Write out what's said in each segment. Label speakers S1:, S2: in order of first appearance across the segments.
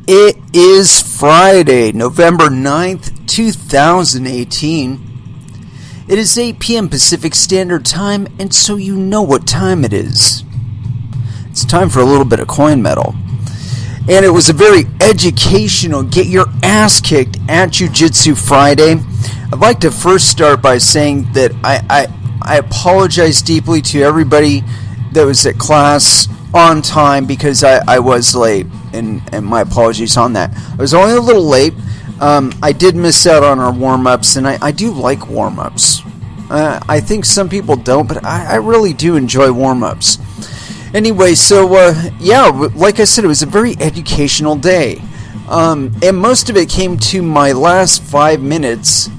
S1: It is Friday, November 9th, 2018. It is 8 p.m. Pacific Standard Time, and so you know what time it is. It's time for a little bit of coin metal. And it was a very educational, get your ass kicked at Jiu-Jitsu Friday. I'd like to first start by saying that I apologize deeply to everybody that was at class on time because I was late, and my apologies on that. I was only a little late. I did miss out on our warm-ups, and I do like warm-ups. I think some people don't, but I really do enjoy warm-ups. Anyway, so, like I said, it was a very educational day. And most of it came to my last 5 minutes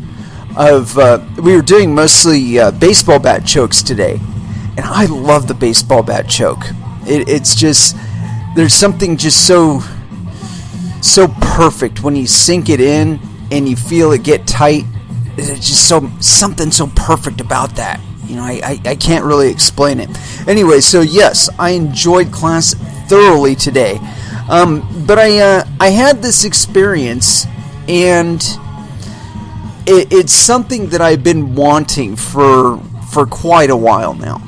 S1: of, we were doing mostly baseball bat chokes today. And I love the baseball bat choke. It's just, there's something just so perfect when you sink it in and you feel it get tight. It's just something so perfect about that. You know, I can't really explain it. Anyway, so yes, I enjoyed class thoroughly today. But I had this experience, and it's something that I've been wanting for quite a while now.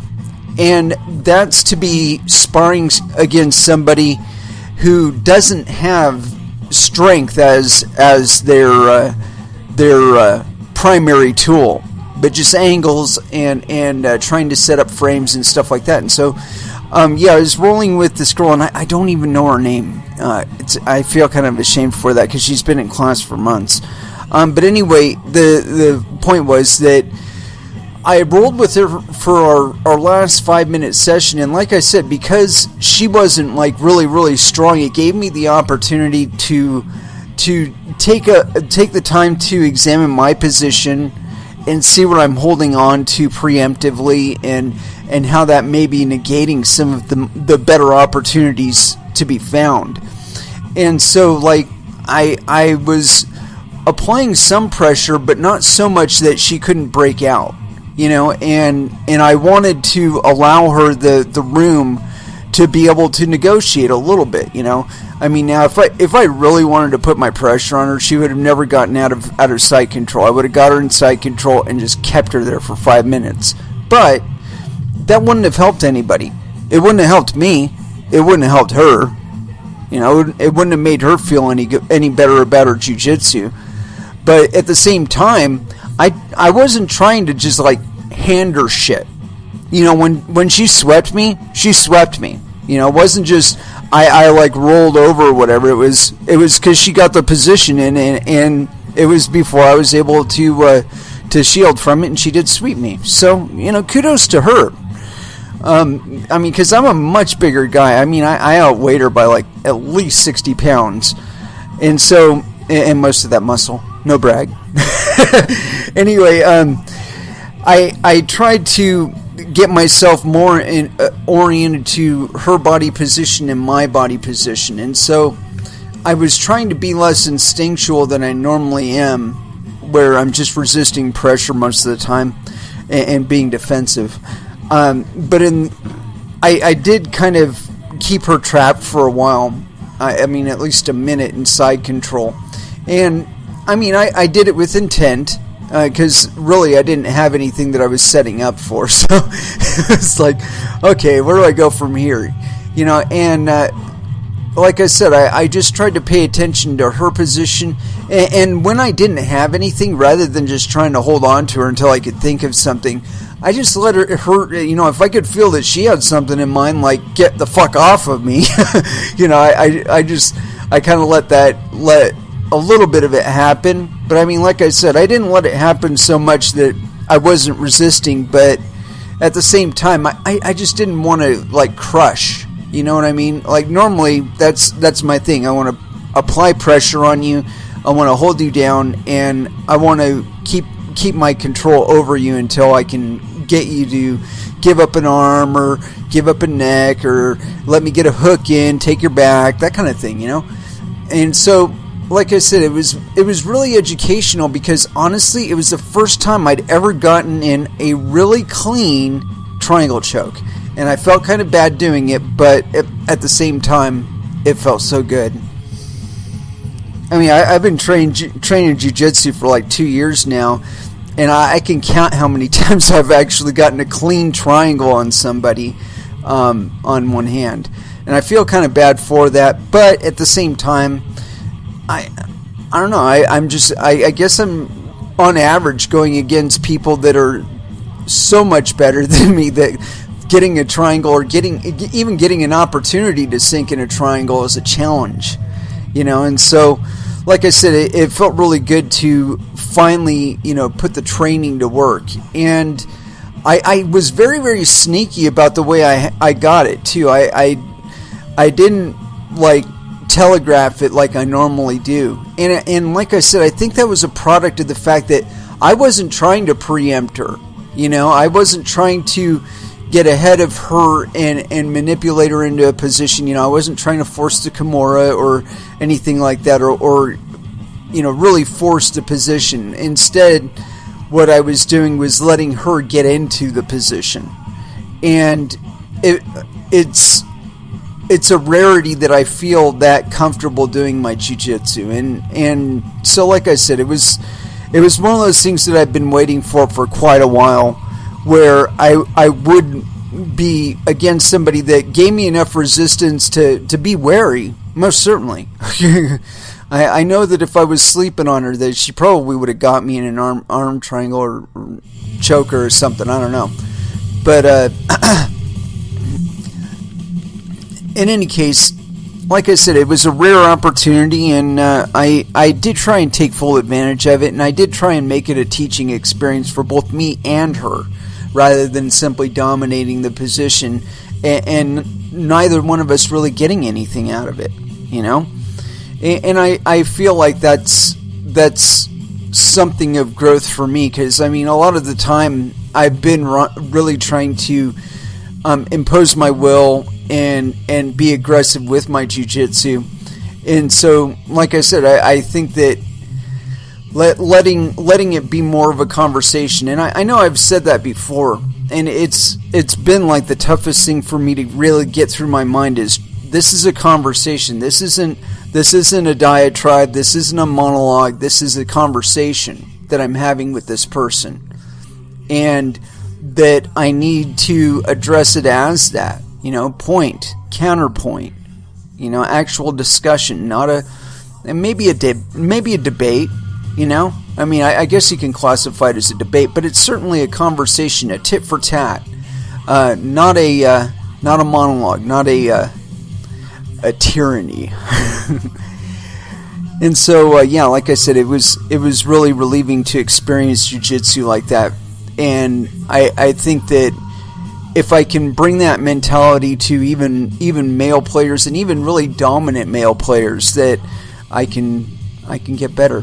S1: And that's to be sparring against somebody who doesn't have strength as their primary tool, but just angles and trying to set up frames and stuff like that. And so, I was rolling with this girl, and I don't even know her name. I feel kind of ashamed for that because she's been in class for months. But anyway, the point was that I rolled with her for our last 5-minute session, and like I said, because she wasn't like really strong, it gave me the opportunity to take the time to examine my position and see what I'm holding on to preemptively, and how that may be negating some of the better opportunities to be found. And so, like, I was applying some pressure, but not so much that she couldn't break out, you know, and I wanted to allow her the room to be able to negotiate a little bit, you know. I mean, now if I really wanted to put my pressure on her, she would have never gotten out of sight control. I would have got her in sight control and just kept her there for 5 minutes. But that wouldn't have helped anybody. It wouldn't have helped me. It wouldn't have helped her. You know, it wouldn't have made her feel any better about her jiu-jitsu. But at the same time, I wasn't trying to just like hand her shit. You know, when she swept me, she swept me. You know, it wasn't just I like rolled over or whatever. It was because she got the position in, and it was before I was able to shield from it, and she did sweep me. So, you know, kudos to her. I mean, because I'm a much bigger guy. I mean, I outweighed her by like at least 60 pounds, and so, and most of that muscle. No brag. Anyway, I tried to get myself more oriented to her body position and my body position, and so I was trying to be less instinctual than I normally am, where I'm just resisting pressure most of the time and being defensive. But I did kind of keep her trapped for a while. I mean, at least a minute in side control, and I mean, I did it with intent. Because really I didn't have anything that I was setting up for, so it's like, okay, where do I go from here? You know, and like I said, I just tried to pay attention to her position, and when I didn't have anything, rather than just trying to hold on to her until I could think of something, I just let her, you know, if I could feel that she had something in mind, like, get the fuck off of me, you know, I kind of let a little bit of it happen. But I mean, like I said, I didn't let it happen so much that I wasn't resisting, but at the same time, I just didn't want to like crush, you know what I mean? Like normally that's my thing. I want to apply pressure on you, I want to hold you down, and I want to keep my control over you until I can get you to give up an arm or give up a neck or let me get a hook in, take your back, that kind of thing, you know? And so, like I said, it was really educational because honestly, it was the first time I'd ever gotten in a really clean triangle choke, and I felt kind of bad doing it, but at the same time, it felt so good. I mean, I've been training jiu-jitsu for like 2 years now, and I can count how many times I've actually gotten a clean triangle on somebody on one hand. And I feel kind of bad for that, but at the same time, I don't know. I guess I'm on average going against people that are so much better than me that getting a triangle or even getting an opportunity to sink in a triangle is a challenge, And so, like I said, it felt really good to finally, put the training to work. And I was very, very sneaky about the way I got it too. I didn't like telegraph it like I normally do. And like I said, I think that was a product of the fact that I wasn't trying to preempt her. I wasn't trying to get ahead of her and manipulate her into a position. I wasn't trying to force the Kimura or anything like that, or really force the position. Instead, what I was doing was letting her get into the position. And it's a rarity that I feel that comfortable doing my jiu-jitsu. And so, like I said, it was one of those things that I've been waiting for quite a while, where I would be against somebody that gave me enough resistance to be wary, most certainly. I know that if I was sleeping on her, that she probably would have got me in an arm triangle or choker or something, I don't know. But in any case, like I said, it was a rare opportunity, and I did try and take full advantage of it, and I did try and make it a teaching experience for both me and her, rather than simply dominating the position and neither one of us really getting anything out of it, And I feel like that's something of growth for me, because, I mean, a lot of the time I've been really trying to impose my will and be aggressive with my jiu-jitsu. And so, like I said, I think that letting it be more of a conversation, and I know I've said that before, and it's been like the toughest thing for me to really get through my mind is, this is a conversation. This isn't a diatribe. This isn't a monologue. This is a conversation that I'm having with this person, and that I need to address it as that. Point, counterpoint, actual discussion, maybe a debate, I mean, I guess you can classify it as a debate, but it's certainly a conversation, a tit for tat, not a monologue, not a tyranny. And so, like I said, it was really relieving to experience jiu-jitsu like that, and I think that if I can bring that mentality to even male players, and even really dominant male players, that I can get better.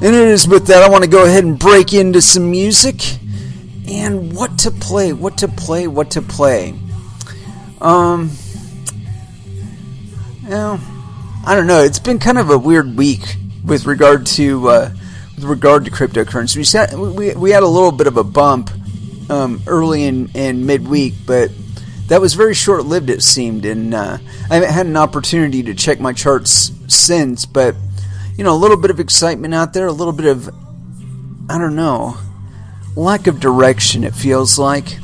S1: And it is with that, I want to go ahead and break into some music and what to play. Well, I don't know. It's been kind of a weird week with regard to cryptocurrency. We had a little bit of a bump early and midweek, but that was very short-lived, it seemed, and I haven't had an opportunity to check my charts since, but a little bit of excitement out there, a little bit of, I don't know, lack of direction, it feels like.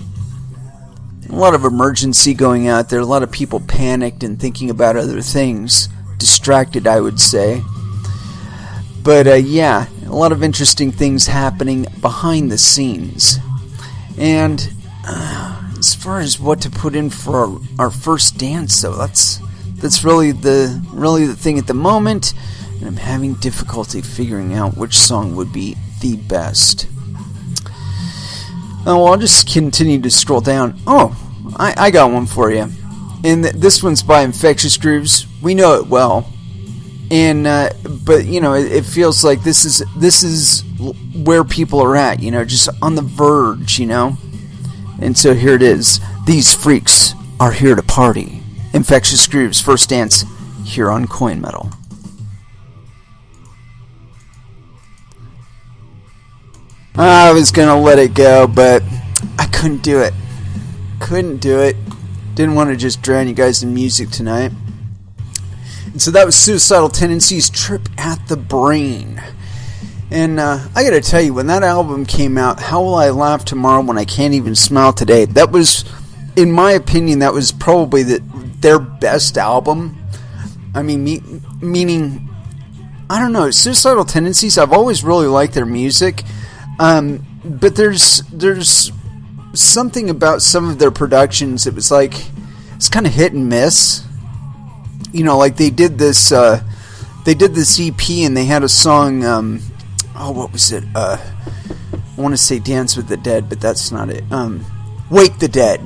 S1: A lot of emergency going out there, a lot of people panicked and thinking about other things, distracted, I would say. But a lot of interesting things happening behind the scenes. And as far as what to put in for our first dance, though, that's really the thing at the moment, and I'm having difficulty figuring out which song would be the best. Oh, well, I'll just continue to scroll down. Oh, I got one for you, and this one's by Infectious Grooves. We know it well, and but it feels like this is where people are at, just on the verge, And so here it is. These freaks are here to party. Infectious Grooves, First Dance, here on Coin Metal. I was going to let it go, but I couldn't do it. Didn't want to just drown you guys in music tonight. And so that was Suicidal Tendencies' Trip at the Brain. And I gotta tell you, when that album came out, How Will I Laugh Tomorrow When I Can't Even Smile Today, that was, in my opinion, that was probably their best album. I mean, meaning, I don't know, Suicidal Tendencies, I've always really liked their music, but there's something about some of their productions that was like, it's kind of hit and miss. You know, like they did this EP and they had a song, what was it? I want to say Dance with the Dead, but that's not it. Wake the Dead.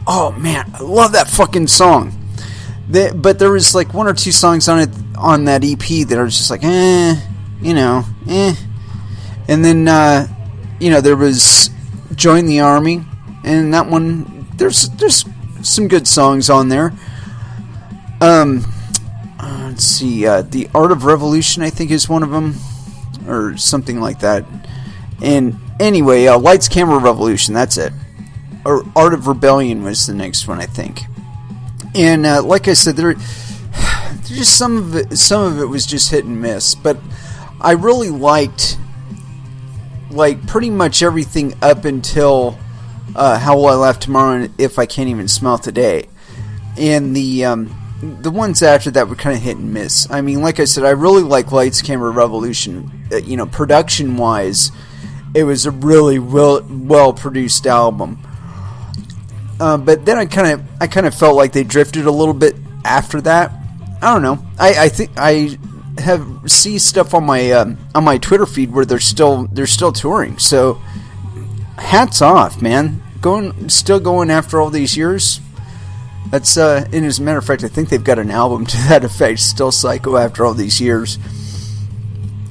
S1: Oh man, I love that fucking song. But there was like one or two songs on that EP that I was just like, And then, there was Join the Army, and that one, there's some good songs on there. Let's see, The Art of Revolution, I think, is one of them, or something like that. And anyway, Lights, Camera, Revolution, that's it. Or Art of Rebellion was the next one, I think. And like I said, there just some of it was just hit and miss. But I really liked, like, pretty much everything up until How Will I Laugh Tomorrow and If I Can't Even Smile Today. And the ones after that were kind of hit and miss. I mean, like I said, I really like Lights, Camera, Revolution. Production-wise, it was a really well-produced album. But then I kind of felt like they drifted a little bit after that. I don't know. I think I see stuff on my Twitter feed where they're still touring. So hats off, man. Still going after all these years. That's and as a matter of fact, I think they've got an album to that effect. Still Psycho after all these years.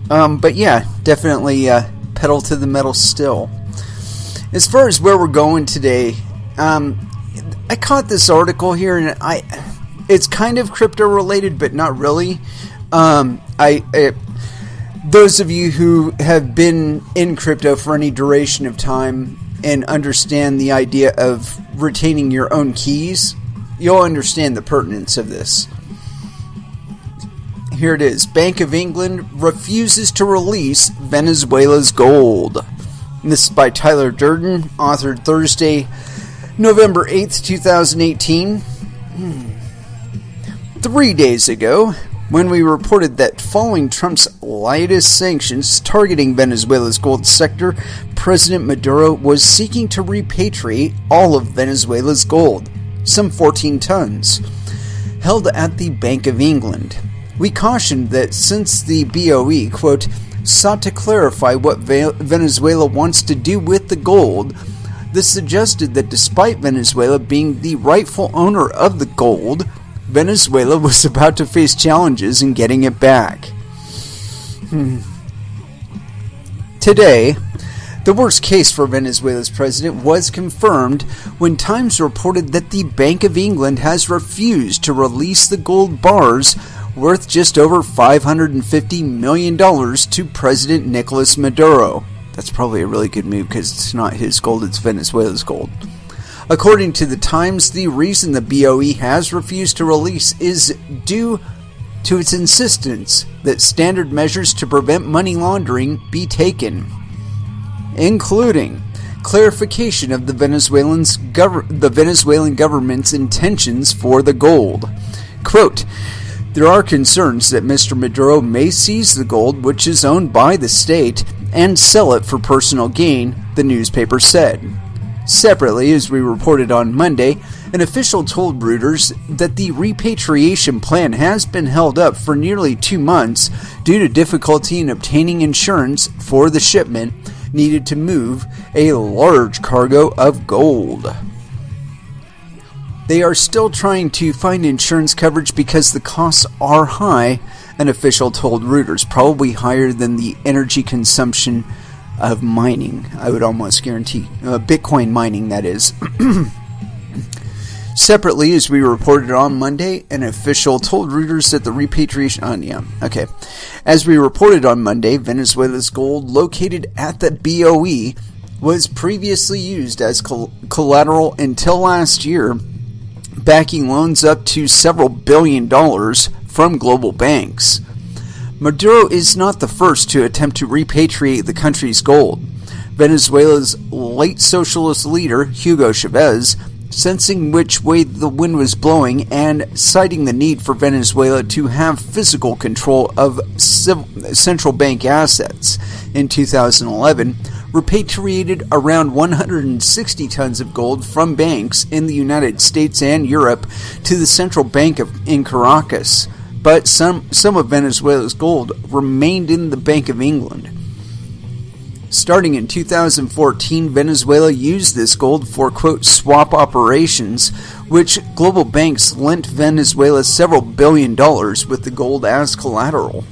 S1: But yeah, definitely pedal to the metal still. As far as where we're going today. I caught this article here, and it's kind of crypto related, but not really. Those of you who have been in crypto for any duration of time and understand the idea of retaining your own keys, you'll understand the pertinence of this. Here it is. Bank of England refuses to release Venezuela's gold. And this is by Tyler Durden, authored Thursday, November 8th, 2018. 3 days ago, when we reported that following Trump's latest sanctions targeting Venezuela's gold sector, President Maduro was seeking to repatriate all of Venezuela's gold, some 14 tons, held at the Bank of England. We cautioned that since the BOE, quote, sought to clarify what Venezuela wants to do with the gold, this suggested that despite Venezuela being the rightful owner of the gold, Venezuela was about to face challenges in getting it back. Today, the worst case for Venezuela's president was confirmed when Times reported that the Bank of England has refused to release the gold bars worth just over $550 million to President Nicolas Maduro. That's probably a really good move because it's not his gold, it's Venezuela's gold. According to the Times, the reason the BOE has refused to release is due to its insistence that standard measures to prevent money laundering be taken, including clarification of the Venezuelan government's intentions for the gold. Quote, there are concerns that Mr. Maduro may seize the gold, which is owned by the state, and sell it for personal gain, the newspaper said. Separately, as we reported on Monday, an official told Reuters that the repatriation plan has been held up for nearly 2 months due to difficulty in obtaining insurance for the shipment needed to move a large cargo of gold. They are still trying to find insurance coverage because the costs are high, an official told Reuters, probably higher than the energy consumption of mining. I would almost guarantee. Bitcoin mining, that is. Separately, as we reported on Monday, an official told Reuters that the repatriation... As we reported on Monday, Venezuela's gold located at the BOE was previously used as collateral until last year, backing loans up to several $billion from global banks. Maduro is not the first to attempt to repatriate the country's gold. Venezuela's late socialist leader, Hugo Chavez, sensing which way the wind was blowing and citing the need for Venezuela to have physical control of central bank assets in 2011, repatriated around 160 tons of gold from banks in the United States and Europe to the central bank in Caracas. But some of Venezuela's gold remained in the Bank of England. Starting in 2014, Venezuela used this gold for, quote, swap operations, which global banks lent Venezuela several $billions with the gold as collateral.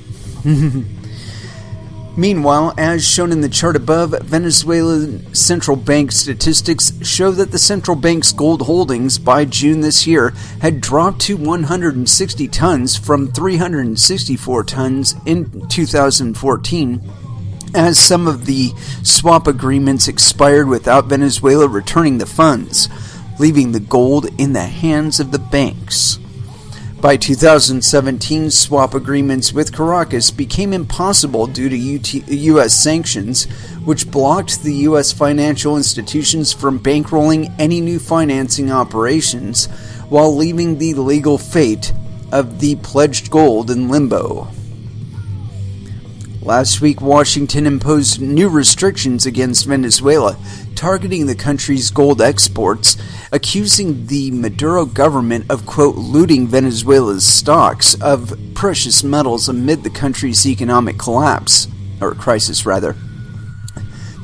S1: Meanwhile, as shown in the chart above, Venezuelan central bank statistics show that the central bank's gold holdings by June this year had dropped to 160 tons from 364 tons in 2014. As some of the swap agreements expired without Venezuela returning the funds, leaving the gold in the hands of the banks. By 2017, swap agreements with Caracas became impossible due to U.S. sanctions, which blocked the U.S. financial institutions from bankrolling any new financing operations, while leaving the legal fate of the pledged gold in limbo. Last week, Washington imposed new restrictions against Venezuela, targeting the country's gold exports, accusing the Maduro government of, quote, looting Venezuela's stocks of precious metals amid the country's economic crisis. The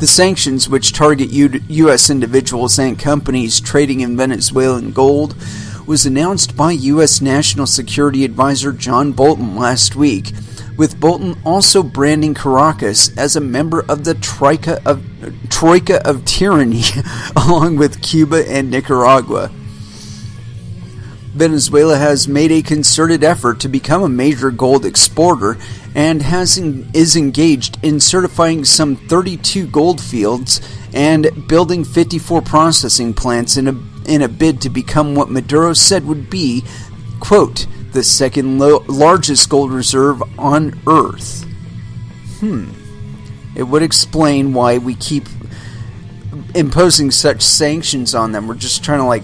S1: sanctions, which target U.S. individuals and companies trading in Venezuelan gold, was announced by U.S. National Security Advisor John Bolton last week, with Bolton also branding Caracas as a member of the Troika of Tyranny, along with Cuba and Nicaragua. Venezuela has made a concerted effort to become a major gold exporter and is engaged in certifying some 32 gold fields and building 54 processing plants in a bid to become what Maduro said would be, quote, the second largest gold reserve on Earth. It would explain why we keep imposing such sanctions on them. We're just trying to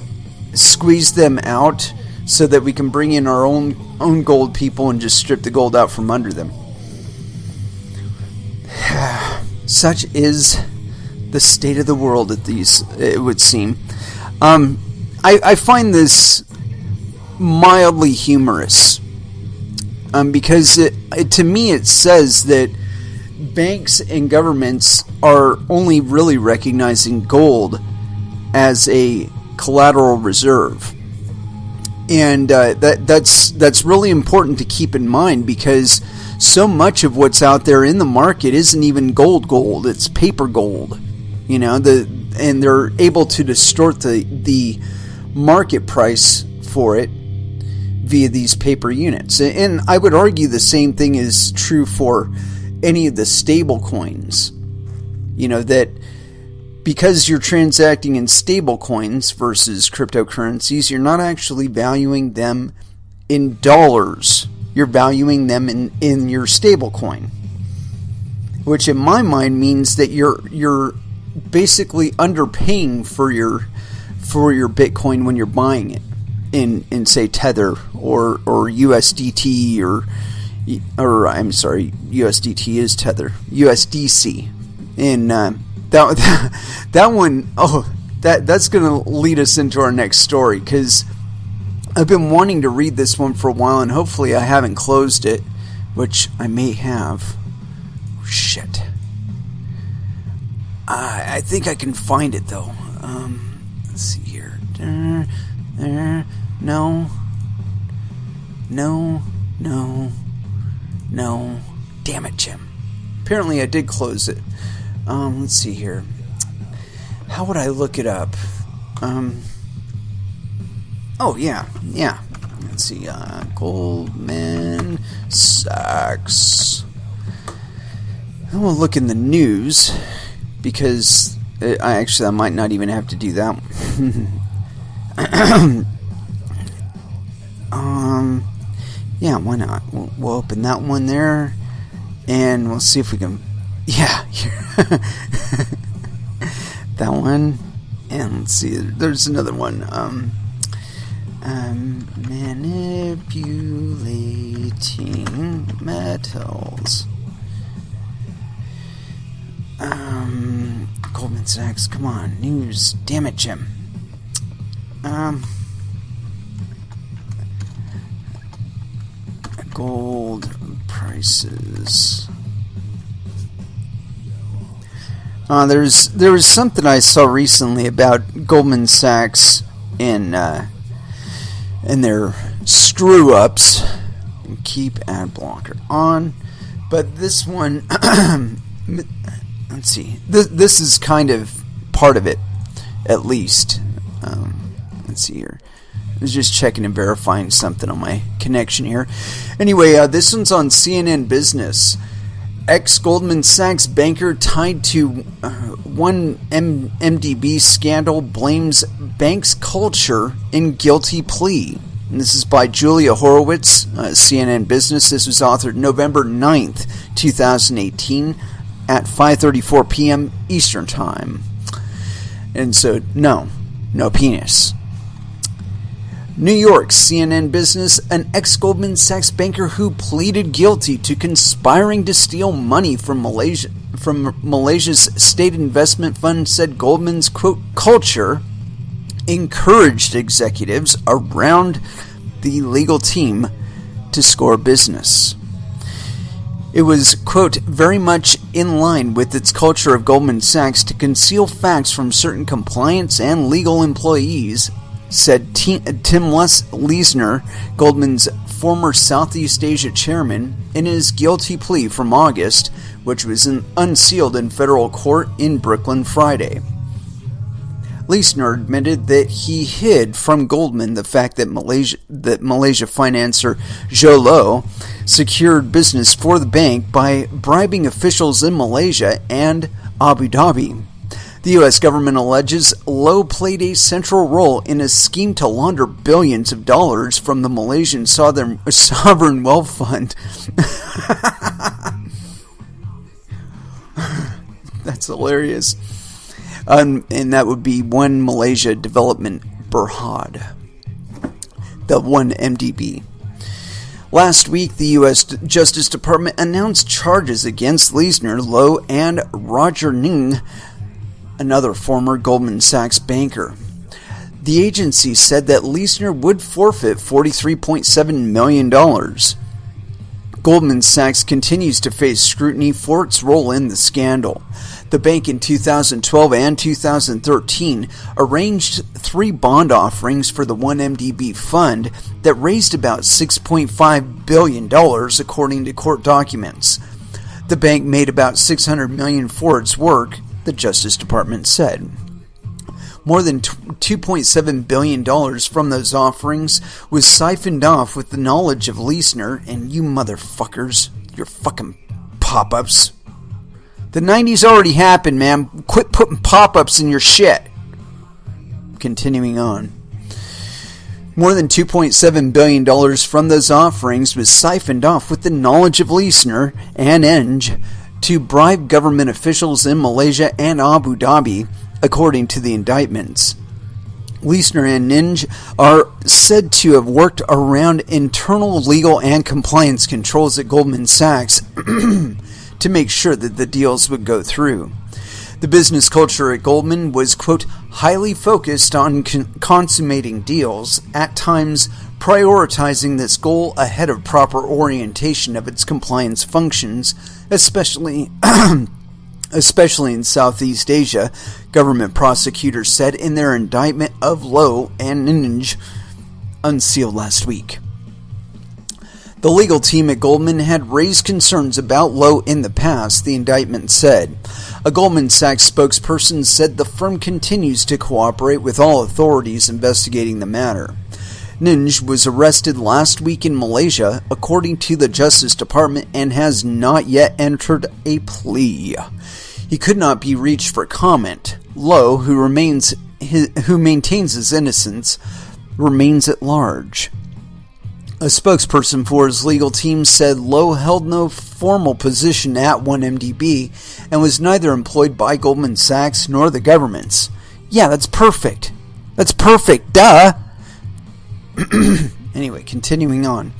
S1: squeeze them out so that we can bring in our own gold people and just strip the gold out from under them. Such is the state of the world it would seem. I find this mildly humorous, because to me it says that banks and governments are only really recognizing gold as a collateral reserve, and that's really important to keep in mind, because so much of what's out there in the market isn't even gold, it's paper gold, and they're able to distort the market price for it via these paper units. And I would argue the same thing is true for any of the stable coins. That because you're transacting in stable coins versus cryptocurrencies, you're not actually valuing them in dollars. You're valuing them in your stable coin. Which in my mind means that you're basically underpaying for your Bitcoin when you're buying it. In say Tether or USDT or I'm sorry, USDT is Tether, USDC. And that one, that's going to lead us into our next story, because I've been wanting to read this one for a while, and hopefully I haven't closed it, which I may have. Shit. I think I can find it though. Let's see here. No. Damn it, Jim. Apparently I did close it. Let's see here. How would I look it up? Oh, yeah. Let's see. Goldman Sachs. And we'll look in the news, because I might not even have to do that one. Yeah, why not? We'll open that one there, and we'll see if we can. Yeah, that one, and let's see. There's another one. Manipulating metals. Goldman Sachs. Come on, news. Damn it, Jim. Gold prices. There was something I saw recently about Goldman Sachs and their screw ups. Keep ad blocker on, but this one. Let's see. This is kind of part of it, at least. Let's see here. I was just checking and verifying something on my connection here. Anyway, this one's on CNN Business. Ex-Goldman Sachs banker tied to one MDB scandal blames bank's culture in guilty plea. And this is by Julia Horowitz, CNN Business. This was authored November 9th, 2018 at 5:34 p.m. Eastern Time. And so, no penis. New York, CNN Business, an ex-Goldman Sachs banker who pleaded guilty to conspiring to steal money from Malaysia's state investment fund said Goldman's, quote, culture encouraged executives around the legal team to score business. It was, quote, very much in line with its culture of Goldman Sachs to conceal facts from certain compliance and legal employees, said Tim Leisner, Goldman's former Southeast Asia chairman, in his guilty plea from August, which was unsealed in federal court in Brooklyn Friday. Leisner admitted that he hid from Goldman the fact that Malaysia financer Zhou Lo secured business for the bank by bribing officials in Malaysia and Abu Dhabi. The U.S. government alleges Lo played a central role in a scheme to launder billions of dollars from the Malaysian Sovereign Wealth Fund. That's hilarious. And that would be One Malaysia Development Berhad, the one MDB. Last week, the U.S. Justice Department announced charges against Leisner, Lo, and Roger Ng, another former Goldman Sachs banker. The agency said that Leisner would forfeit $43.7 million. Goldman Sachs continues to face scrutiny for its role in the scandal. The bank in 2012 and 2013 arranged 3 bond offerings for the 1MDB fund that raised about $6.5 billion, according to court documents. The bank made about $600 million for its work, the Justice Department said. More than $2.7 billion from those offerings was siphoned off with the knowledge of Leisner and you motherfuckers, your fucking pop-ups. The 90s already happened, man. Quit putting pop-ups in your shit. Continuing on. More than $2.7 billion from those offerings was siphoned off with the knowledge of Leisner and Eng to bribe government officials in Malaysia and Abu Dhabi, according to the indictments. Leisner and Eng are said to have worked around internal legal and compliance controls at Goldman Sachs to make sure that the deals would go through. The business culture at Goldman was, quote, highly focused on consummating deals, at times prioritizing this goal ahead of proper orientation of its compliance functions, especially in Southeast Asia, government prosecutors said in their indictment of Lo and Eng, unsealed last week. The legal team at Goldman had raised concerns about Lo in the past, the indictment said. A Goldman Sachs spokesperson said the firm continues to cooperate with all authorities investigating the matter. Eng was arrested last week in Malaysia, according to the Justice Department, and has not yet entered a plea. He could not be reached for comment. Lo, who maintains his innocence, remains at large. A spokesperson for his legal team said Lowe held no formal position at 1MDB and was neither employed by Goldman Sachs nor the governments. Yeah, that's perfect. That's perfect, duh! Anyway, continuing on.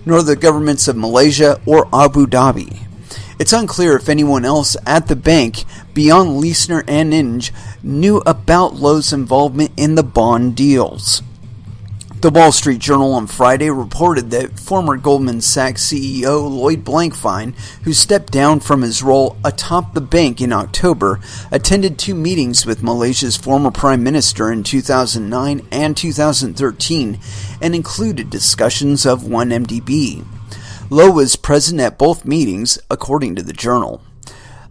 S1: Nor the governments of Malaysia or Abu Dhabi. It's unclear if anyone else at the bank, beyond Leisner and Inge, knew about Lowe's involvement in the bond deals. The Wall Street Journal on Friday reported that former Goldman Sachs CEO Lloyd Blankfein, who stepped down from his role atop the bank in October, attended 2 meetings with Malaysia's former Prime Minister in 2009 and 2013 and included discussions of 1MDB. Lowe was present at both meetings, according to the Journal.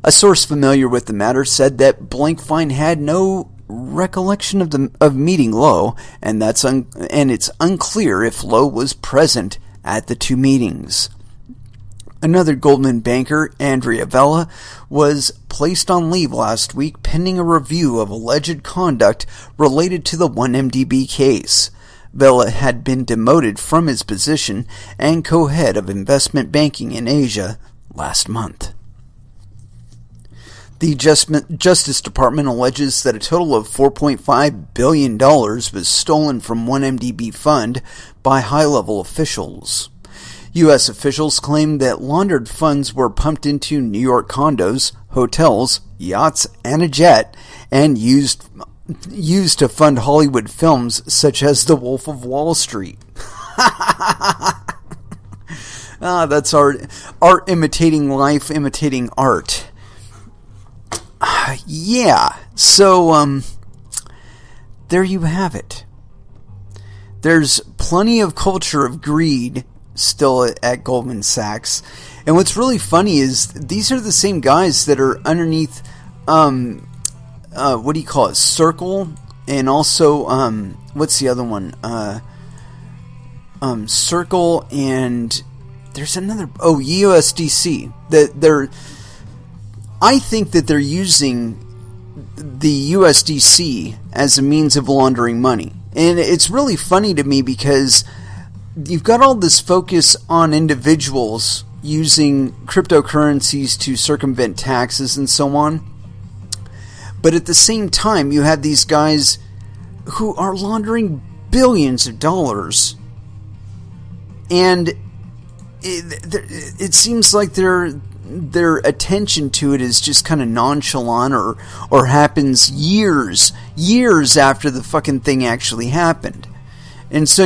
S1: A source familiar with the matter said that Blankfein had no recollection of meeting Lowe, and it's unclear if Lowe was present at the 2 meetings. Another Goldman banker, Andrea Vella, was placed on leave last week pending a review of alleged conduct related to the 1MDB case. Vella had been demoted from his position and co-head of investment banking in Asia last month. The Justice Department alleges that a total of $4.5 billion was stolen from 1MDB fund by high-level officials. U.S. officials claim that laundered funds were pumped into New York condos, hotels, yachts, and a jet, and used to fund Hollywood films such as The Wolf of Wall Street. That's art imitating life, imitating art. Yeah, so there you have it. There's plenty of culture of greed still at Goldman Sachs, and what's really funny is these are the same guys that are underneath what do you call it, Circle, and also what's the other one, Circle, and there's another, USDC. I think that they're using the USDC as a means of laundering money. And it's really funny to me because you've got all this focus on individuals using cryptocurrencies to circumvent taxes and so on. But at the same time, you have these guys who are laundering billions of dollars. And it seems like their attention to it is just kind of nonchalant or happens years after the fucking thing actually happened. And so,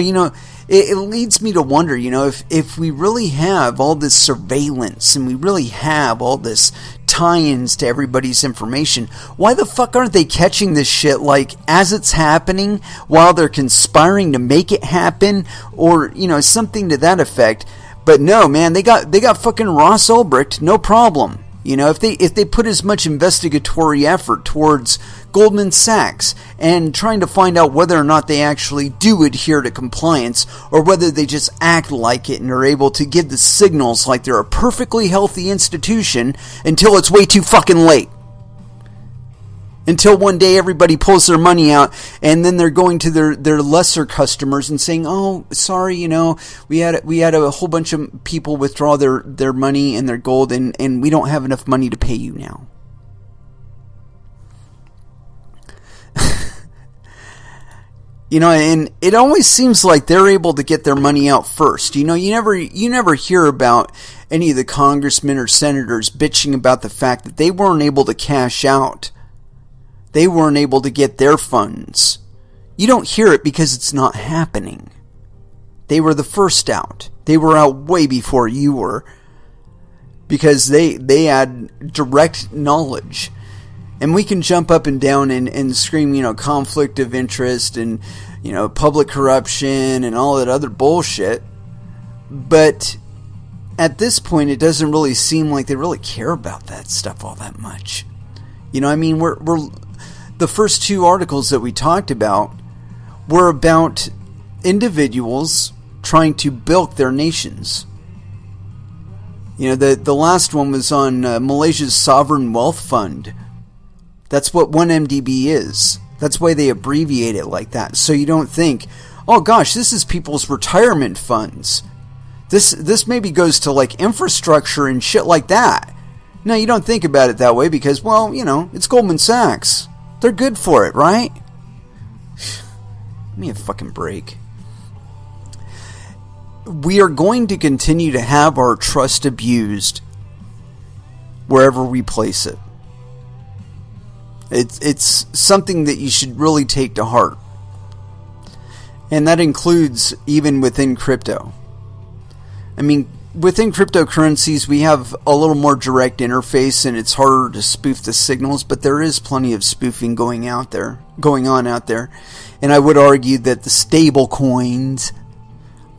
S1: it leads me to wonder, if we really have all this surveillance and we really have all this tie-ins to everybody's information, why the fuck aren't they catching this shit as it's happening while they're conspiring to make it happen, or something to that effect? But no, man, they got fucking Ross Ulbricht, no problem. If they put as much investigatory effort towards Goldman Sachs and trying to find out whether or not they actually do adhere to compliance, or whether they just act like it and are able to give the signals like they're a perfectly healthy institution until it's way too fucking late. Until one day everybody pulls their money out and then they're going to their lesser customers and saying, "Oh, sorry, we had a whole bunch of people withdraw their money and their gold and we don't have enough money to pay you now." And it always seems like they're able to get their money out first. You never hear about any of the congressmen or senators bitching about the fact that they weren't able to cash out. They weren't able to get their funds. You don't hear it because it's not happening. They were the first out. They were out way before you were. Because they had direct knowledge. And we can jump up and down and scream, conflict of interest and, public corruption and all that other bullshit. But at this point, it doesn't really seem like they really care about that stuff all that much. We're the first 2 articles that we talked about were about individuals trying to bilk their nations. The last one was on Malaysia's Sovereign Wealth Fund. That's what 1MDB is. That's why they abbreviate it like that. So you don't think, oh gosh, this is people's retirement funds. This maybe goes to like infrastructure and shit like that. No, you don't think about it that way because, well, it's Goldman Sachs. They're good for it, right? Give me a fucking break. We are going to continue to have our trust abused wherever we place it. It's something that you should really take to heart. And that includes even within crypto. I mean, within cryptocurrencies, we have a little more direct interface and it's harder to spoof the signals, but there is plenty of spoofing going on out there. And I would argue that the stable coins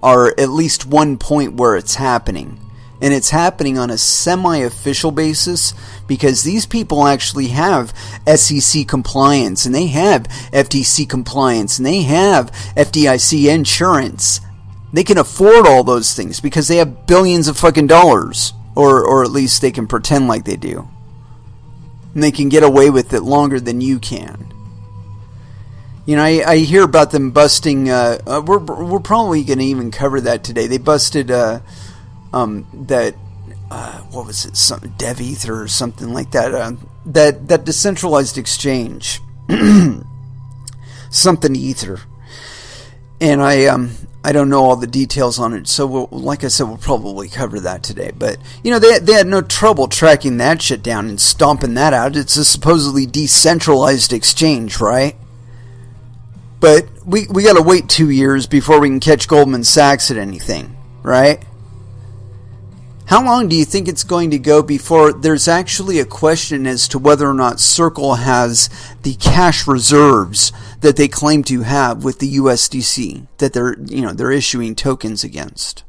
S1: are at least one point where it's happening. And it's happening on a semi-official basis because these people actually have SEC compliance and they have FTC compliance and they have FDIC insurance. They can afford all those things because they have billions of fucking dollars. Or at least they can pretend like they do. And they can get away with it longer than you can. I hear about them busting, we're probably going to even cover that today. They busted what was it, some Dev Ether or something like that, that decentralized exchange, something Ether, and I don't know all the details on it, so like I said, we'll probably cover that today, but they had no trouble tracking that shit down and stomping that out. It's a supposedly decentralized exchange, right? But we gotta wait 2 years before we can catch Goldman Sachs at anything, right? How long do you think it's going to go before there's actually a question as to whether or not Circle has the cash reserves that they claim to have with the USDC that they're issuing tokens against?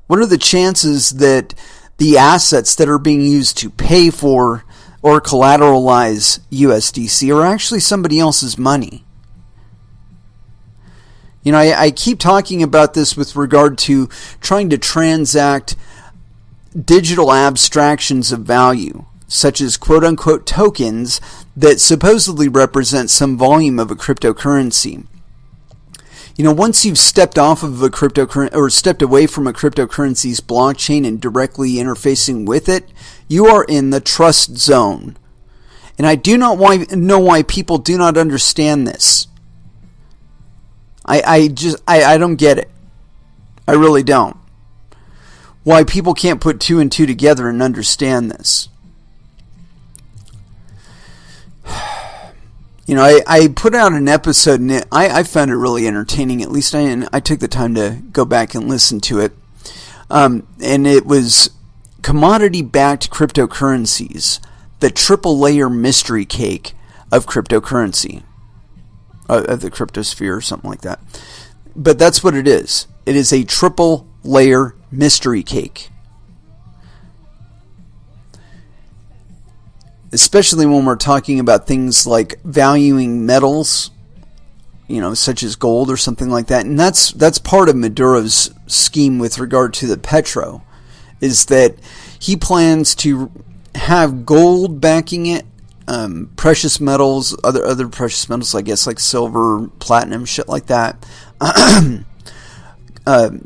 S1: What are the chances that the assets that are being used to pay for or collateralize USDC are actually somebody else's money? I keep talking about this with regard to trying to transact digital abstractions of value, such as quote-unquote tokens that supposedly represent some volume of a cryptocurrency. Once you've stepped off of a cryptocurrency or stepped away from a cryptocurrency's blockchain and directly interfacing with it, you are in the trust zone. And I do not know why people do not understand this. I don't get it. I really don't. Why people can't put two and two together and understand this. I put out an episode and I found it really entertaining. At least I took the time to go back and listen to it. And it was commodity-backed cryptocurrencies, the triple layer mystery cake of cryptocurrency. Of the cryptosphere or something like that. But that's what it is. It is a triple layer mystery cake. Especially when we're talking about things like valuing metals, such as gold or something like that. And that's part of Maduro's scheme with regard to the petro, is that he plans to have gold backing it, precious metals, other precious metals, I guess, like silver, platinum, shit like that,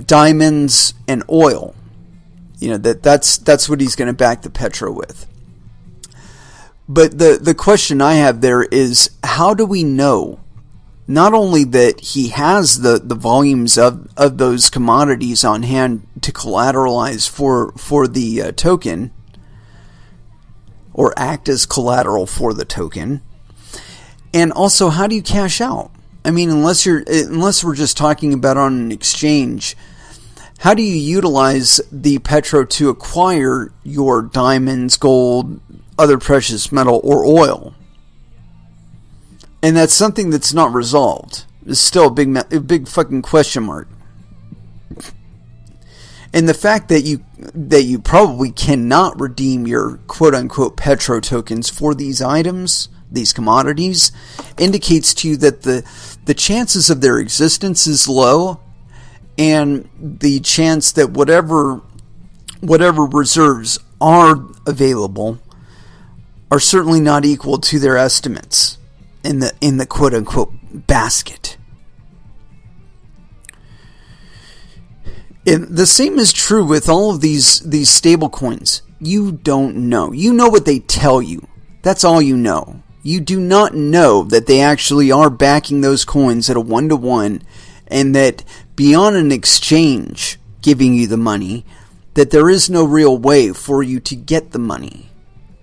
S1: diamonds and oil. That's what he's going to back the petro with. But the question I have there is, how do we know not only that he has the volumes of those commodities on hand to collateralize for the token, or act as collateral for the token, and also how do you cash out? I mean, unless we're just talking about on an exchange, how do you utilize the petro to acquire your diamonds, gold, other precious metal, or oil? And that's something that's not resolved. It's still a big fucking question mark. And the fact that you probably cannot redeem your quote-unquote petro tokens for these items, these commodities, indicates to you that the chances of their existence is low, and the chance that whatever reserves are available are certainly not equal to their estimates. in the quote unquote basket. And the same is true with all of these stable coins. You don't know. You know what they tell you. That's all you know. You do not know that they actually are backing those coins at a 1-to-1, and that beyond an exchange giving you the money, that there is no real way for you to get the money.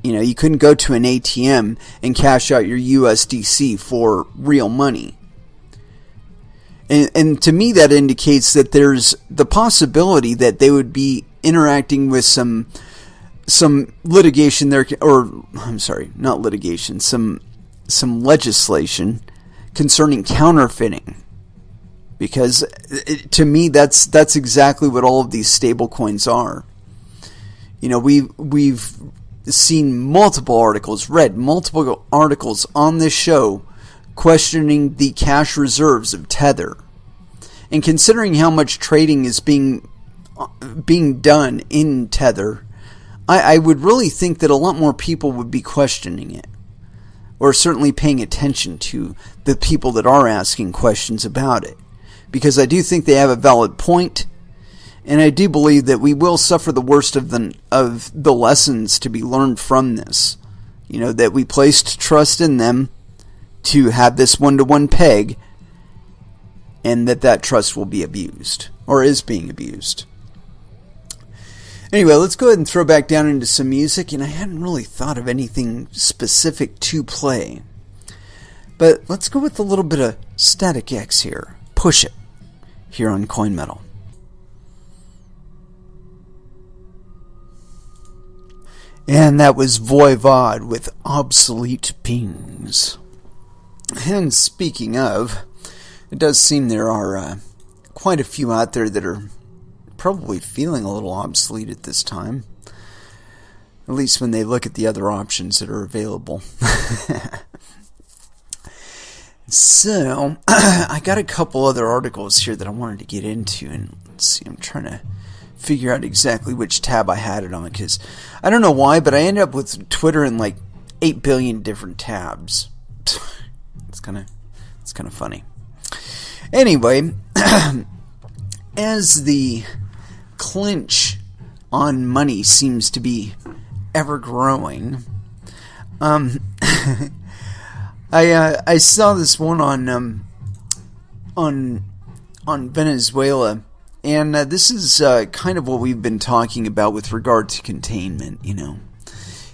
S1: You couldn't go to an ATM and cash out your USDC for real money. And to me, that indicates that there's the possibility that they would be interacting with some litigation there, or I'm sorry, not litigation, some legislation concerning counterfeiting. Because to me, that's exactly what all of these stable coins are. We've seen read multiple articles on this show questioning the cash reserves of Tether. And considering how much trading is being done in Tether, I would really think that a lot more people would be questioning it. Or certainly paying attention to the people that are asking questions about it. Because I do think they have a valid point. And I do believe that we will suffer the worst of the lessons to be learned from this. That we placed trust in them to have this 1-to-1 peg, and that trust will be abused, or is being abused. Anyway, let's go ahead and throw back down into some music, and I hadn't really thought of anything specific to play. But let's go with a little bit of Static X here. Push It, here on Coin Metal. And that was Voivod with Obsolete Pings. And speaking of, it does seem there are quite a few out there that are probably feeling a little obsolete at this time. At least when they look at the other options that are available. So, I got a couple other articles here that I wanted to get into. And let's see, I'm trying to figure out exactly which tab I had it on. Because I don't know why, but I ended up with Twitter in like 8 billion different tabs. It's kind of funny. Anyway, as the clinch on money seems to be ever growing, I saw this one on Venezuela, and this is kind of what we've been talking about with regard to containment,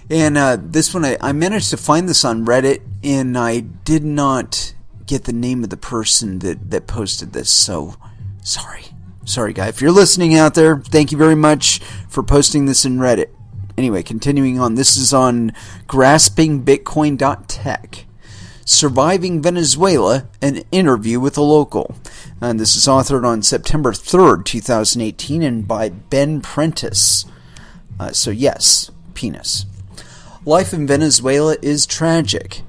S1: And this one, I managed to find this on Reddit, and I did not get the name of the person that posted this, so sorry. Sorry, guy. If you're listening out there, thank you very much for posting this in Reddit. Anyway, continuing on, this is on graspingbitcoin.tech. Surviving Venezuela, an interview with a local. And this is authored on September 3rd, 2018, and by Ben Prentice. So yes, penis. Life in Venezuela is tragic.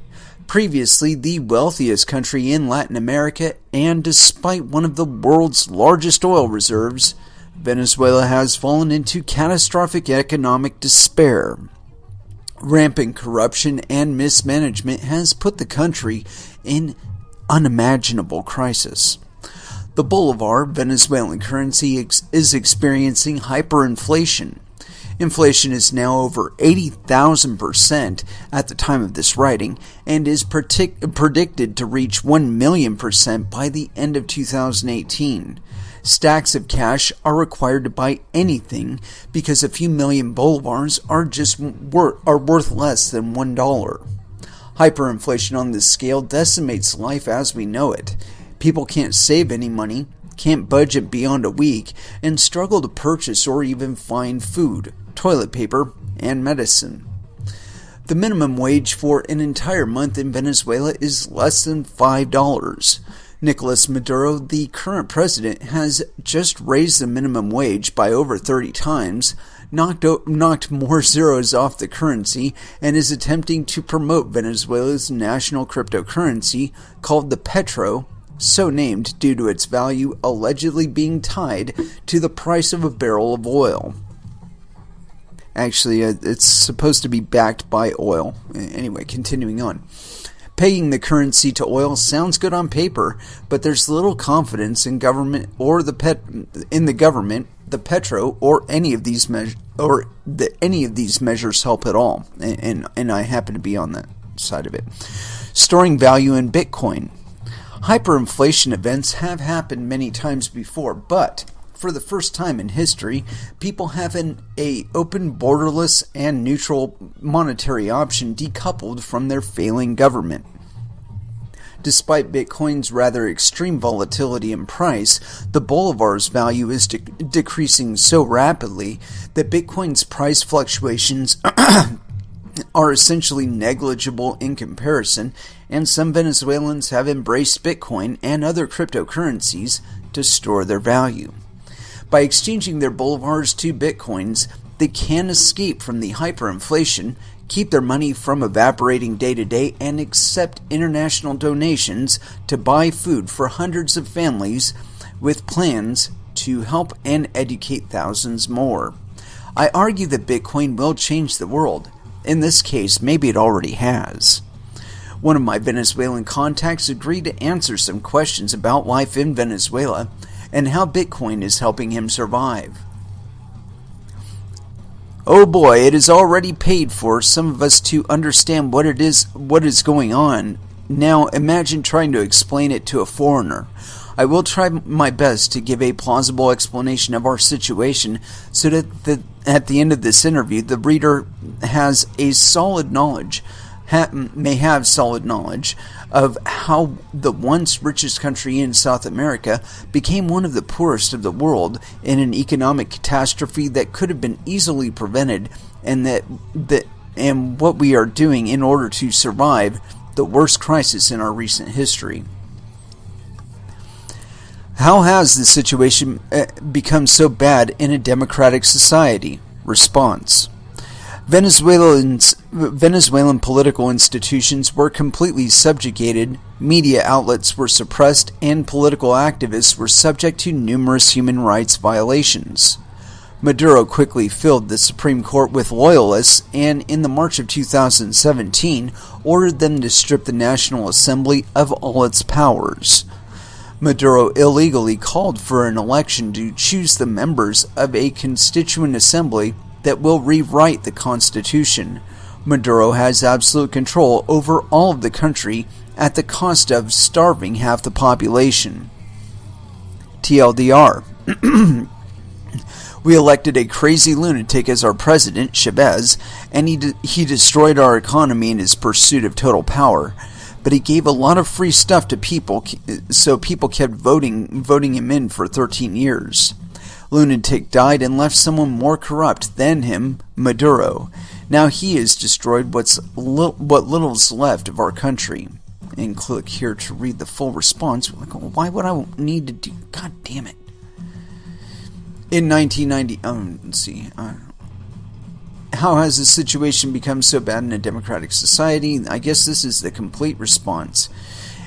S1: Previously the wealthiest country in Latin America, and despite one of the world's largest oil reserves, Venezuela has fallen into catastrophic economic despair. Rampant corruption and mismanagement has put the country in unimaginable crisis. The bolivar, Venezuelan currency, is experiencing hyperinflation. Inflation is now over 80,000% at the time of this writing, and is predicted to reach 1,000,000% by the end of 2018. Stacks of cash are required to buy anything because a few million bolivars are worth less than $1. Hyperinflation on this scale decimates life as we know it. People can't save any money, can't budget beyond a week, and struggle to purchase or even find food, toilet paper, and medicine. The minimum wage for an entire month in Venezuela is less than $5. Nicolas Maduro, the current president, has just raised the minimum wage by over 30 times, knocked more zeros off the currency, and is attempting to promote Venezuela's national cryptocurrency called the Petro, so named due to its value allegedly being tied to the price of a barrel of oil. Actually, it's supposed to be backed by oil. Anyway, continuing on. Pegging the currency to oil sounds good on paper, but there's little confidence in government or in the government, the petro, or any of these measures help at all. And I happen to be on that side of it. Storing value in Bitcoin. Hyperinflation events have happened many times before, but for the first time in history, people have an open, borderless, and neutral monetary option decoupled from their failing government. Despite Bitcoin's rather extreme volatility in price, the Bolivar's value is decreasing so rapidly that Bitcoin's price fluctuations are essentially negligible in comparison, and some Venezuelans have embraced Bitcoin and other cryptocurrencies to store their value. By exchanging their bolivars to Bitcoins, they can escape from the hyperinflation, keep their money from evaporating day to day, and accept international donations to buy food for hundreds of families with plans to help and educate thousands more. I argue that Bitcoin will change the world. In this case, maybe it already has. One of my Venezuelan contacts agreed to answer some questions about life in Venezuela and how Bitcoin is helping him survive. Oh boy, it is already paid for some of us to understand what is going on. Now imagine trying to explain it to a foreigner. I will try my best to give a plausible explanation of our situation so that at the end of this interview the reader has a solid knowledge, may have solid knowledge of how the once richest country in South America became one of the poorest of the world in an economic catastrophe that could have been easily prevented, and and what we are doing in order to survive the worst crisis in our recent history. How has the situation become so bad in a democratic society? Response. Venezuelan political institutions were completely subjugated, media outlets were suppressed, and political activists were subject to numerous human rights violations. Maduro quickly filled the Supreme Court with loyalists and, in the March of 2017, ordered them to strip the National Assembly of all its powers. Maduro illegally called for an election to choose the members of a constituent assembly that will rewrite the Constitution. Maduro has absolute control over all of the country at the cost of starving half the population. TLDR. We elected a crazy lunatic as our president, Chavez, and he destroyed our economy in his pursuit of total power. But he gave a lot of free stuff to people, so people kept voting him in for 13 years. Lunatic died and left someone more corrupt than him, Maduro. Now he has destroyed what little's left of our country. And click here to read the full response. Like, why would I need to do? God damn it! In 1990, let's see. How has the situation become so bad in a democratic society? I guess this is the complete response.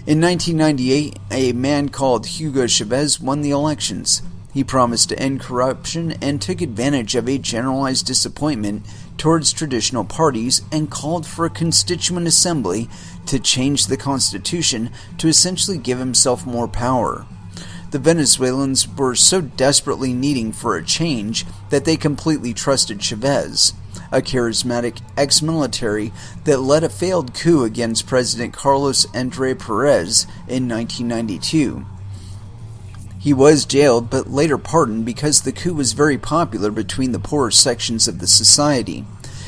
S1: In 1998, a man called Hugo Chavez won the elections. He promised to end corruption and took advantage of a generalized disappointment towards traditional parties and called for a constituent assembly to change the constitution to essentially give himself more power. The Venezuelans were so desperately needing for a change that they completely trusted Chavez, a charismatic ex-military that led a failed coup against President Carlos Andre Perez in 1992. He was jailed, but later pardoned because the coup was very popular between the poorer sections of the society.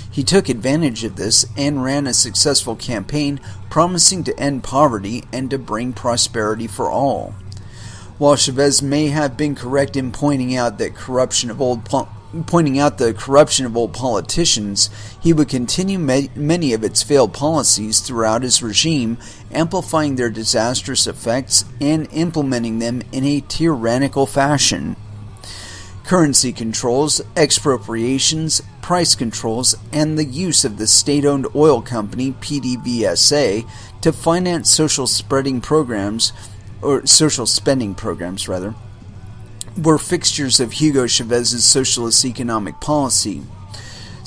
S1: He took advantage of this and ran a successful campaign promising to end poverty and to bring prosperity for all. While Chavez may have been correct in pointing out the corruption of old politicians, he would continue many of its failed policies throughout his regime, amplifying their disastrous effects and implementing them in a tyrannical fashion. Currency controls, expropriations, price controls, and the use of the state-owned oil company PDVSA to finance social spending programs were fixtures of Hugo Chavez's socialist economic policy.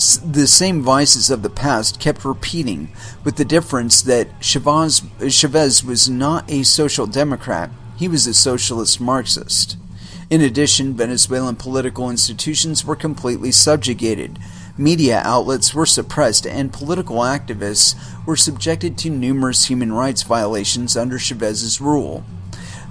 S1: The same vices of the past kept repeating, with the difference that Chavez was not a social democrat, he was a socialist Marxist. In addition, Venezuelan political institutions were completely subjugated. Media outlets were suppressed, and political activists were subjected to numerous human rights violations under Chavez's rule.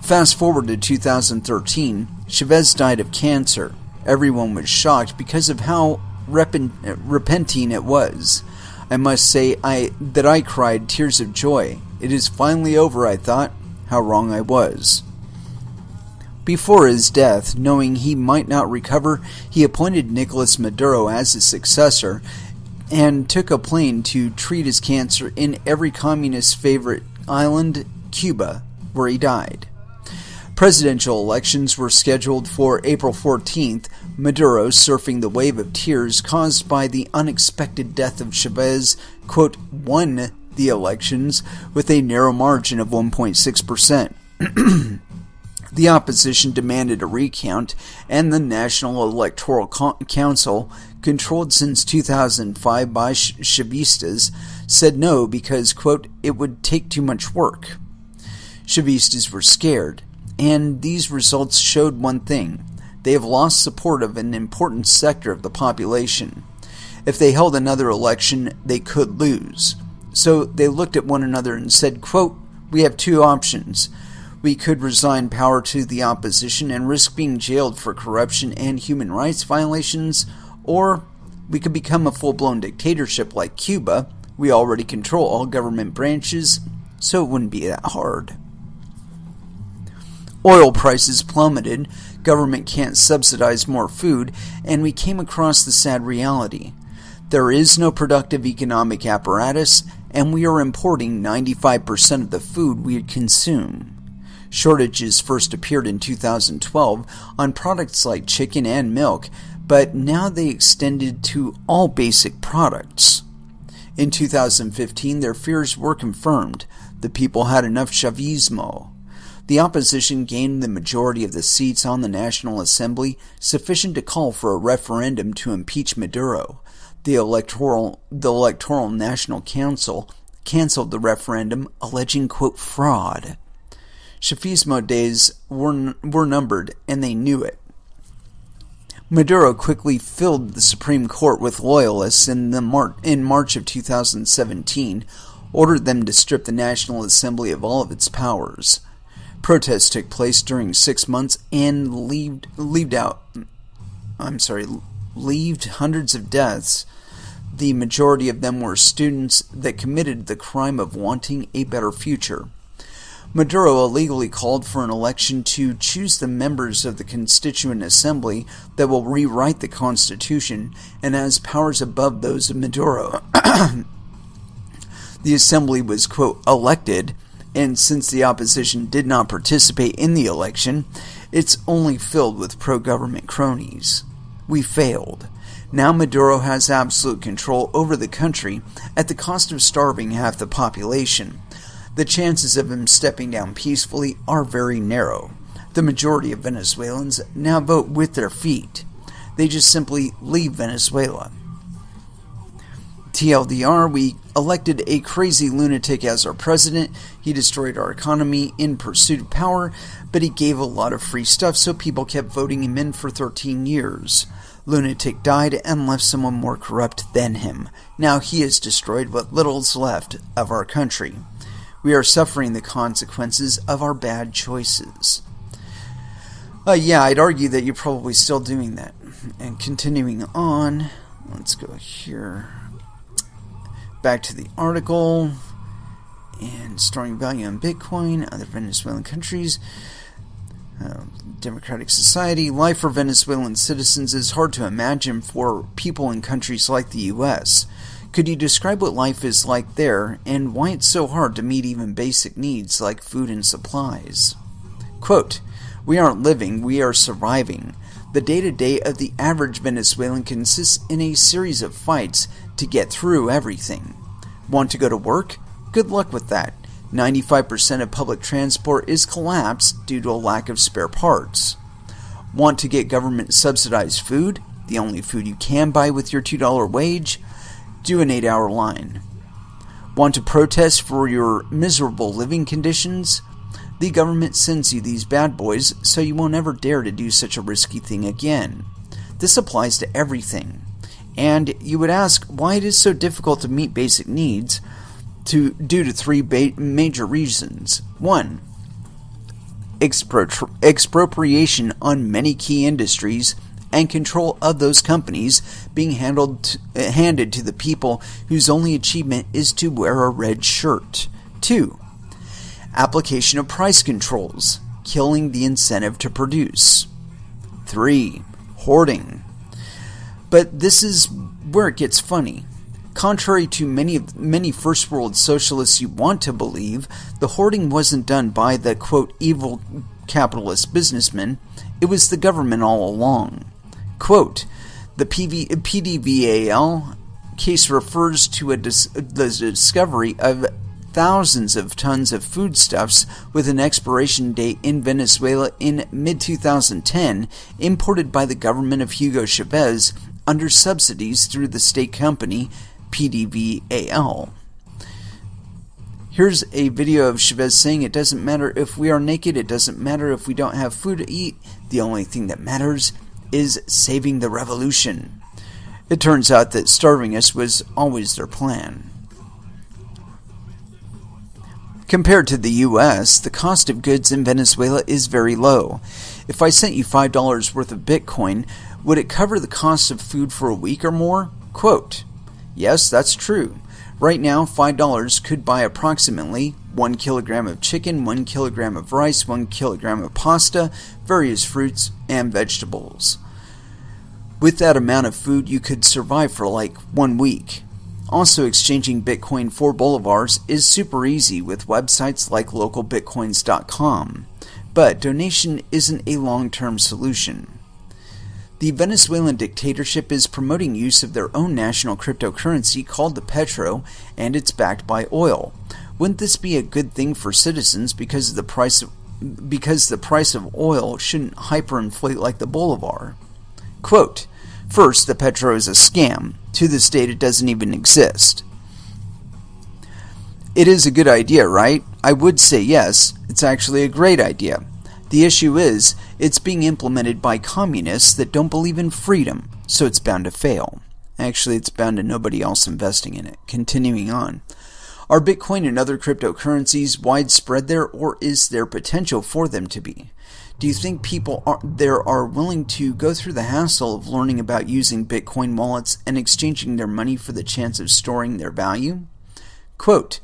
S1: Fast forward to 2013, Chavez died of cancer. Everyone was shocked because of how repenting it was. I must say that I cried tears of joy. It is finally over, I thought. How wrong I was. Before his death, knowing he might not recover, he appointed Nicolas Maduro as his successor and took a plane to treat his cancer in every communist's favorite island, Cuba, where he died. Presidential elections were scheduled for April 14th, Maduro, surfing the wave of tears caused by the unexpected death of Chavez, quote, won the elections with a narrow margin of 1.6%. The opposition demanded a recount, and the National Electoral Council, controlled since 2005 by Chavistas, said no because, quote, it would take too much work. Chavistas were scared, and these results showed one thing. They have lost support of an important sector of the population. If they held another election, they could lose. So they looked at one another and said, quote, we have two options. We could resign power to the opposition and risk being jailed for corruption and human rights violations, or we could become a full-blown dictatorship like Cuba. We already control all government branches, so it wouldn't be that hard. Oil prices plummeted, government can't subsidize more food, and we came across the sad reality. There is no productive economic apparatus, and we are importing 95% of the food we consume. Shortages first appeared in 2012 on products like chicken and milk, but now they extended to all basic products. In 2015, their fears were confirmed. The people had enough Chavismo. The opposition gained the majority of the seats on the National Assembly, sufficient to call for a referendum to impeach Maduro. The Electoral National Council canceled the referendum, alleging, quote, fraud. Chavismo days were numbered, and they knew it. Maduro quickly filled the Supreme Court with loyalists in March of 2017, ordered them to strip the National Assembly of all of its powers. Protests took place during 6 months and leaved hundreds of deaths. The majority of them were students that committed the crime of wanting a better future. Maduro illegally called for an election to choose the members of the Constituent Assembly that will rewrite the Constitution and has powers above those of Maduro. The Assembly was, quote, elected, and since the opposition did not participate in the election, it's only filled with pro-government cronies. We failed. Now Maduro has absolute control over the country at the cost of starving half the population. The chances of him stepping down peacefully are very narrow. The majority of Venezuelans now vote with their feet. They just simply leave Venezuela. TLDR, we elected a crazy lunatic as our president. He destroyed our economy in pursuit of power, but he gave a lot of free stuff, so people kept voting him in for 13 years. Lunatic died and left someone more corrupt than him. Now he has destroyed what little's left of our country. We are suffering the consequences of our bad choices. Yeah, I'd argue that you're probably still doing that. And continuing on, let's go here. Back to the article. And storing value on Bitcoin, other Venezuelan countries. Democratic society. Life for Venezuelan citizens is hard to imagine for people in countries like the U.S. Could you describe what life is like there, and why it's so hard to meet even basic needs like food and supplies? Quote, we aren't living, we are surviving. The day-to-day of the average Venezuelan consists in a series of fights to get through everything. Want to go to work? Good luck with that. 95% of public transport is collapsed due to a lack of spare parts. Want to get government-subsidized food? The only food you can buy with your $2 wage? Do an 8-hour line. Want to protest for your miserable living conditions? The government sends you these bad boys so you won't ever dare to do such a risky thing again. This applies to everything. And you would ask why it is so difficult to meet basic needs due to three major reasons. 1. Expropriation on many key industries and control of those companies being handed to the people whose only achievement is to wear a red shirt. 2. Application of price controls, killing the incentive to produce. 3. Hoarding. But this is where it gets funny. Contrary to many first world socialists you want to believe, the hoarding wasn't done by the, quote, evil capitalist businessmen. It was the government all along. Quote, the PDVAL case refers to the discovery of thousands of tons of foodstuffs with an expiration date in Venezuela in mid-2010, imported by the government of Hugo Chavez under subsidies through the state company PDVAL. Here's a video of Chavez saying, "It doesn't matter if we are naked, it doesn't matter if we don't have food to eat, the only thing that matters is saving the revolution." It turns out that starving us was always their plan. Compared to the US, the cost of goods in Venezuela is very low. If I sent you $5 worth of Bitcoin, would it cover the cost of food for a week or more? Quote, yes, that's true. Right now, $5 could buy approximately 1 kilogram of chicken, 1 kilogram of rice, 1 kilogram of pasta, various fruits, and vegetables. With that amount of food, you could survive for like 1 week. Also, exchanging Bitcoin for bolivars is super easy with websites like localbitcoins.com. But donation isn't a long-term solution. The Venezuelan dictatorship is promoting use of their own national cryptocurrency called the petro, and it's backed by oil. Wouldn't this be a good thing for citizens because the price of oil shouldn't hyperinflate like the bolivar? Quote, first, the petro is a scam. To this date, it doesn't even exist. It is a good idea, right? I would say yes. It's actually a great idea. The issue is, it's being implemented by communists that don't believe in freedom, so it's bound to fail. Actually, it's bound to nobody else investing in it. Continuing on. Are Bitcoin and other cryptocurrencies widespread there, or is there potential for them to be? Do you think people are willing to go through the hassle of learning about using Bitcoin wallets and exchanging their money for the chance of storing their value? Quote,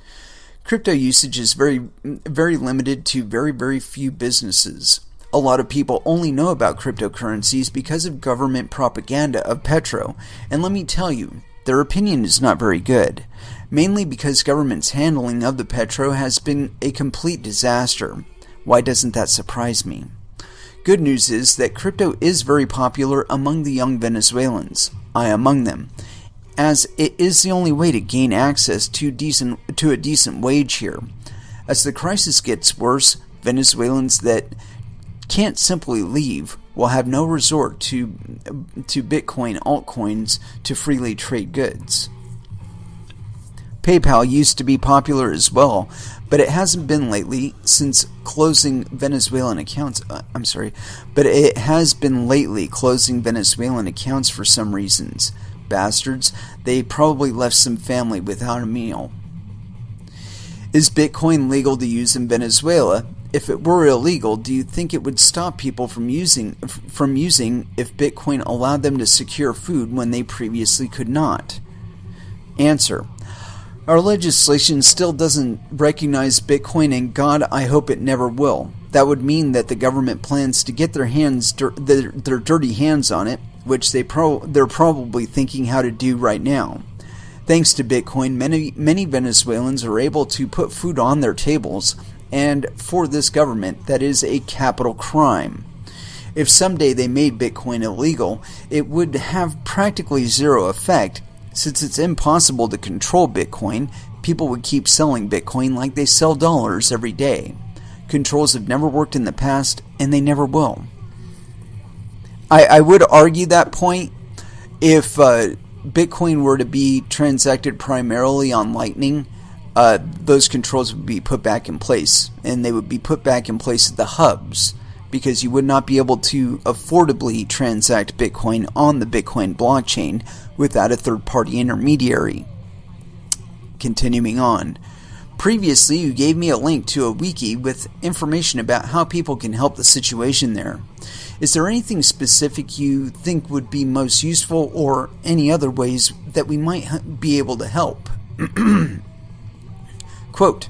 S1: crypto usage is very, very limited to very, very few businesses. A lot of people only know about cryptocurrencies because of government propaganda of petro, and let me tell you, their opinion is not very good, mainly because government's handling of the petro has been a complete disaster. Why doesn't that surprise me? Good news is that crypto is very popular among the young Venezuelans, I among them, as it is the only way to gain access to a decent wage here. As the crisis gets worse, Venezuelans that can't simply leave will have no resort to Bitcoin altcoins to freely trade goods. PayPal used to be popular as well, but it hasn't been lately since closing Venezuelan accounts. But it has been lately closing Venezuelan accounts for some reasons. Bastards, they probably left some family without a meal. Is Bitcoin legal to use in Venezuela? If it were illegal, do you think it would stop people from using if Bitcoin allowed them to secure food when they previously could not? Answer. Our legislation still doesn't recognize Bitcoin, and God, I hope it never will. That would mean that the government plans to get their dirty hands on it, which they're probably thinking how to do right now. Thanks to Bitcoin, many Venezuelans are able to put food on their tables, and for this government, that is a capital crime. If someday they made Bitcoin illegal, it would have practically zero effect. Since it's impossible to control Bitcoin, people would keep selling Bitcoin like they sell dollars every day. Controls have never worked in the past, and they never will. I would argue that point, if Bitcoin were to be transacted primarily on Lightning, those controls would be put back in place, and they would be put back in place at the hubs, because you would not be able to affordably transact Bitcoin on the Bitcoin blockchain without a third-party intermediary. Continuing on. Previously, you gave me a link to a wiki with information about how people can help the situation there. Is there anything specific you think would be most useful, or any other ways that we might be able to help? Quote,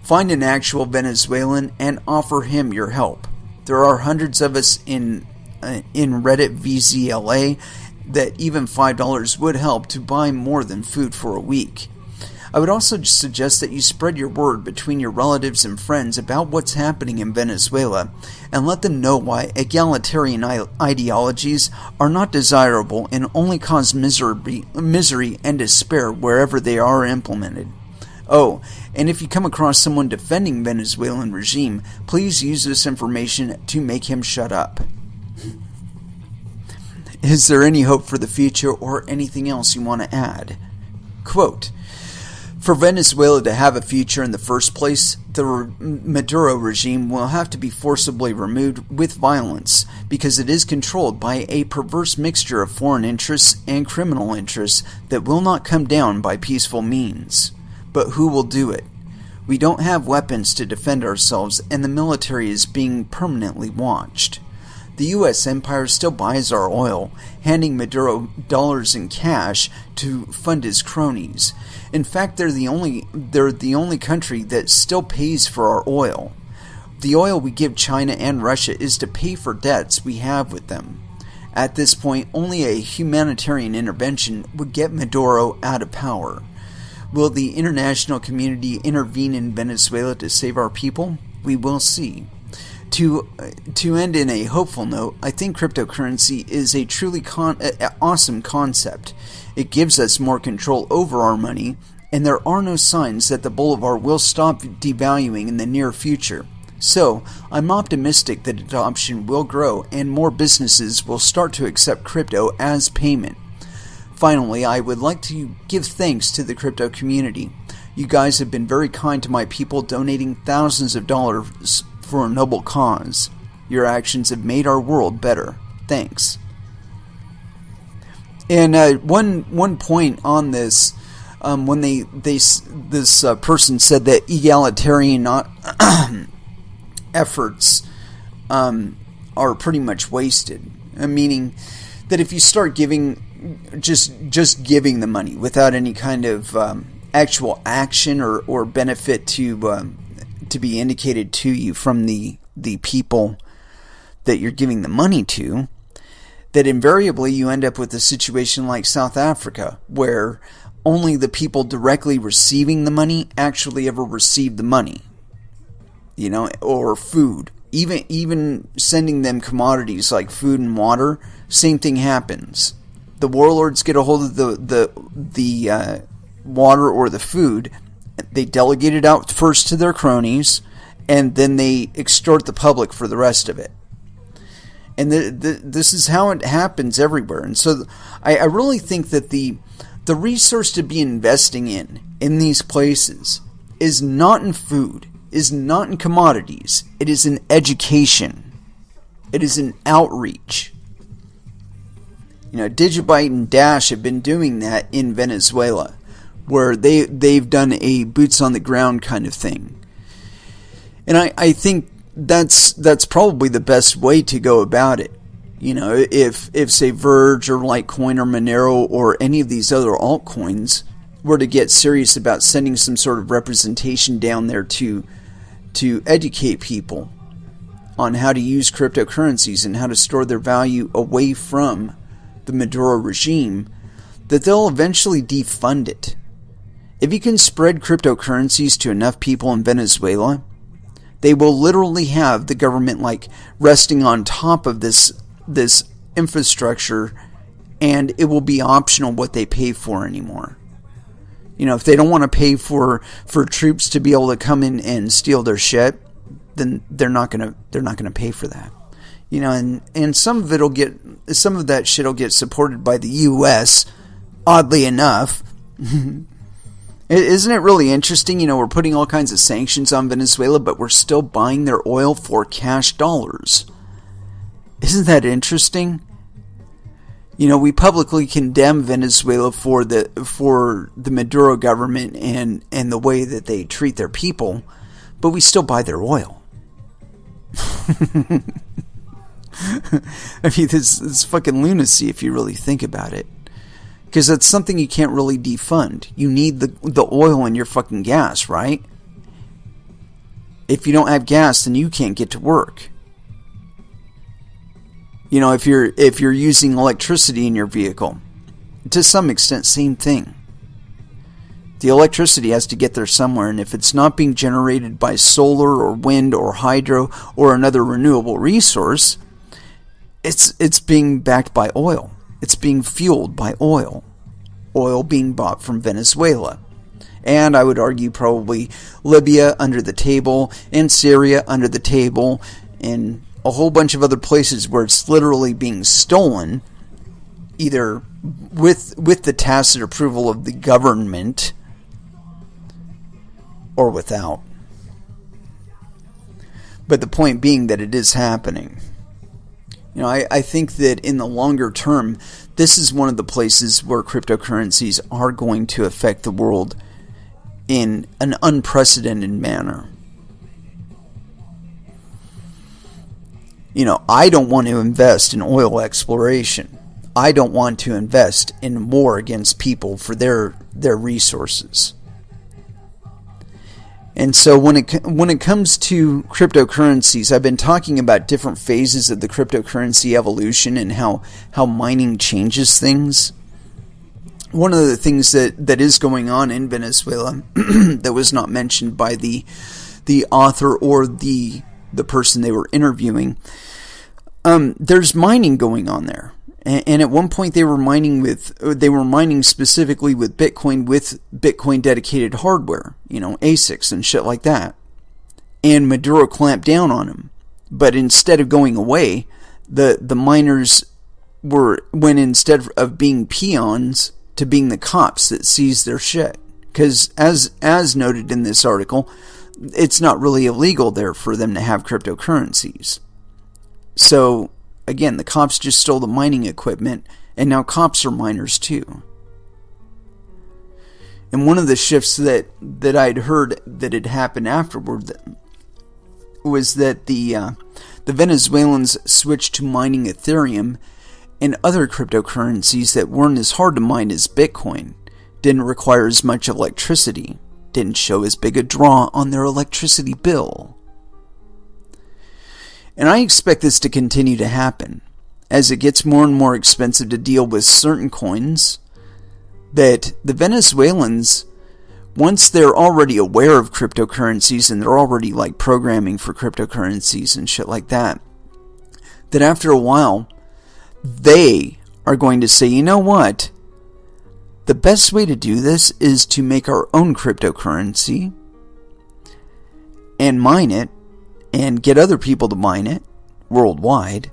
S1: find an actual Venezuelan and offer him your help. There are hundreds of us in Reddit VZLA that even $5 would help to buy more than food for a week. I would also suggest that you spread your word between your relatives and friends about what's happening in Venezuela, and let them know why egalitarian ideologies are not desirable and only cause misery and despair wherever they are implemented. Oh, and if you come across someone defending Venezuelan regime, please use this information to make him shut up. Is there any hope for the future, or anything else you want to add? Quote, for Venezuela to have a future in the first place, the Maduro regime will have to be forcibly removed with violence, because it is controlled by a perverse mixture of foreign interests and criminal interests that will not come down by peaceful means. But who will do it? We don't have weapons to defend ourselves, and the military is being permanently watched. The U.S. empire still buys our oil, handing Maduro dollars in cash to fund his cronies. In fact, they're the only country that still pays for our oil. The oil we give China and Russia is to pay for debts we have with them. At this point, only a humanitarian intervention would get Maduro out of power. Will the international community intervene in Venezuela to save our people? We will see. To end in a hopeful note, I think cryptocurrency is a truly awesome concept. It gives us more control over our money, and there are no signs that the bolivar will stop devaluing in the near future. So, I'm optimistic that adoption will grow and more businesses will start to accept crypto as payment. Finally, I would like to give thanks to the crypto community. You guys have been very kind to my people, donating thousands of dollars for a noble cause. Your actions have made our world better. Thanks. And one point on this, when this person said that egalitarian efforts are pretty much wasted, meaning that if you start giving just giving the money without any kind of actual action or benefit to be indicated to you from the people that you're giving the money to, that invariably you end up with a situation like South Africa, where only the people directly receiving the money actually ever receive the money, or food. Even sending them commodities like food and water, same thing happens. The warlords get a hold of the water or the food. They delegate it out first to their cronies, and then they extort the public for the rest of it. And this is how it happens everywhere. And so I really think that the resource to be investing in these places is not in food, is not in commodities. It is in education. It is in outreach. Digibyte and Dash have been doing that in Venezuela, where they've done a boots on the ground kind of thing. And I think that's probably the best way to go about it. If say Verge or Litecoin or Monero or any of these other altcoins were to get serious about sending some sort of representation down there to educate people on how to use cryptocurrencies and how to store their value away from the Maduro regime, that they'll eventually defund it. If you can spread cryptocurrencies to enough people in Venezuela, they will literally have the government resting on top of this infrastructure, and it will be optional what they pay for anymore. If they don't want to pay for troops to be able to come in and steal their shit, then they're not gonna pay for that. and some of that shit will get supported by the U.S., oddly enough. Isn't it really interesting? We're putting all kinds of sanctions on Venezuela, but we're still buying their oil for cash dollars. Isn't that interesting? We publicly condemn Venezuela for the Maduro government and the way that they treat their people, but we still buy their oil. I mean, this is fucking lunacy if you really think about it. Because that's something you can't really defund. You need the oil in your fucking gas, right? If you don't have gas, then you can't get to work. If you're using electricity in your vehicle, to some extent, same thing. The electricity has to get there somewhere, and if it's not being generated by solar or wind or hydro or another renewable resource, it's being backed by oil. It's being fueled by oil. Oil being bought from Venezuela. And I would argue probably Libya under the table, and Syria under the table, and a whole bunch of other places where it's literally being stolen, either with the tacit approval of the government or without. But the point being that it is happening. I think that in the longer term, this is one of the places where cryptocurrencies are going to affect the world in an unprecedented manner. I don't want to invest in oil exploration. I don't want to invest in war against people for their resources. And so when it comes to cryptocurrencies, I've been talking about different phases of the cryptocurrency evolution and how mining changes things. One of the things that is going on in Venezuela that was not mentioned by the author or the person they were interviewing, there's mining going on there. And at one point they were mining specifically with Bitcoin dedicated hardware, ASICs and shit like that. And Maduro clamped down on them. But instead of going away, the miners went instead of being peons to being the cops that seized their shit. Because as noted in this article, it's not really illegal there for them to have cryptocurrencies. So again, the cops just stole the mining equipment, and now cops are miners too. And one of the shifts that I'd heard that had happened afterward was that the Venezuelans switched to mining Ethereum and other cryptocurrencies that weren't as hard to mine as Bitcoin, didn't require as much electricity, didn't show as big a draw on their electricity bill. And I expect this to continue to happen as it gets more and more expensive to deal with certain coins, that the Venezuelans, once they're already aware of cryptocurrencies and they're already like programming for cryptocurrencies and shit like that, that after a while they are going to say, you know what? The best way to do this is to make our own cryptocurrency and mine it and get other people to mine it worldwide.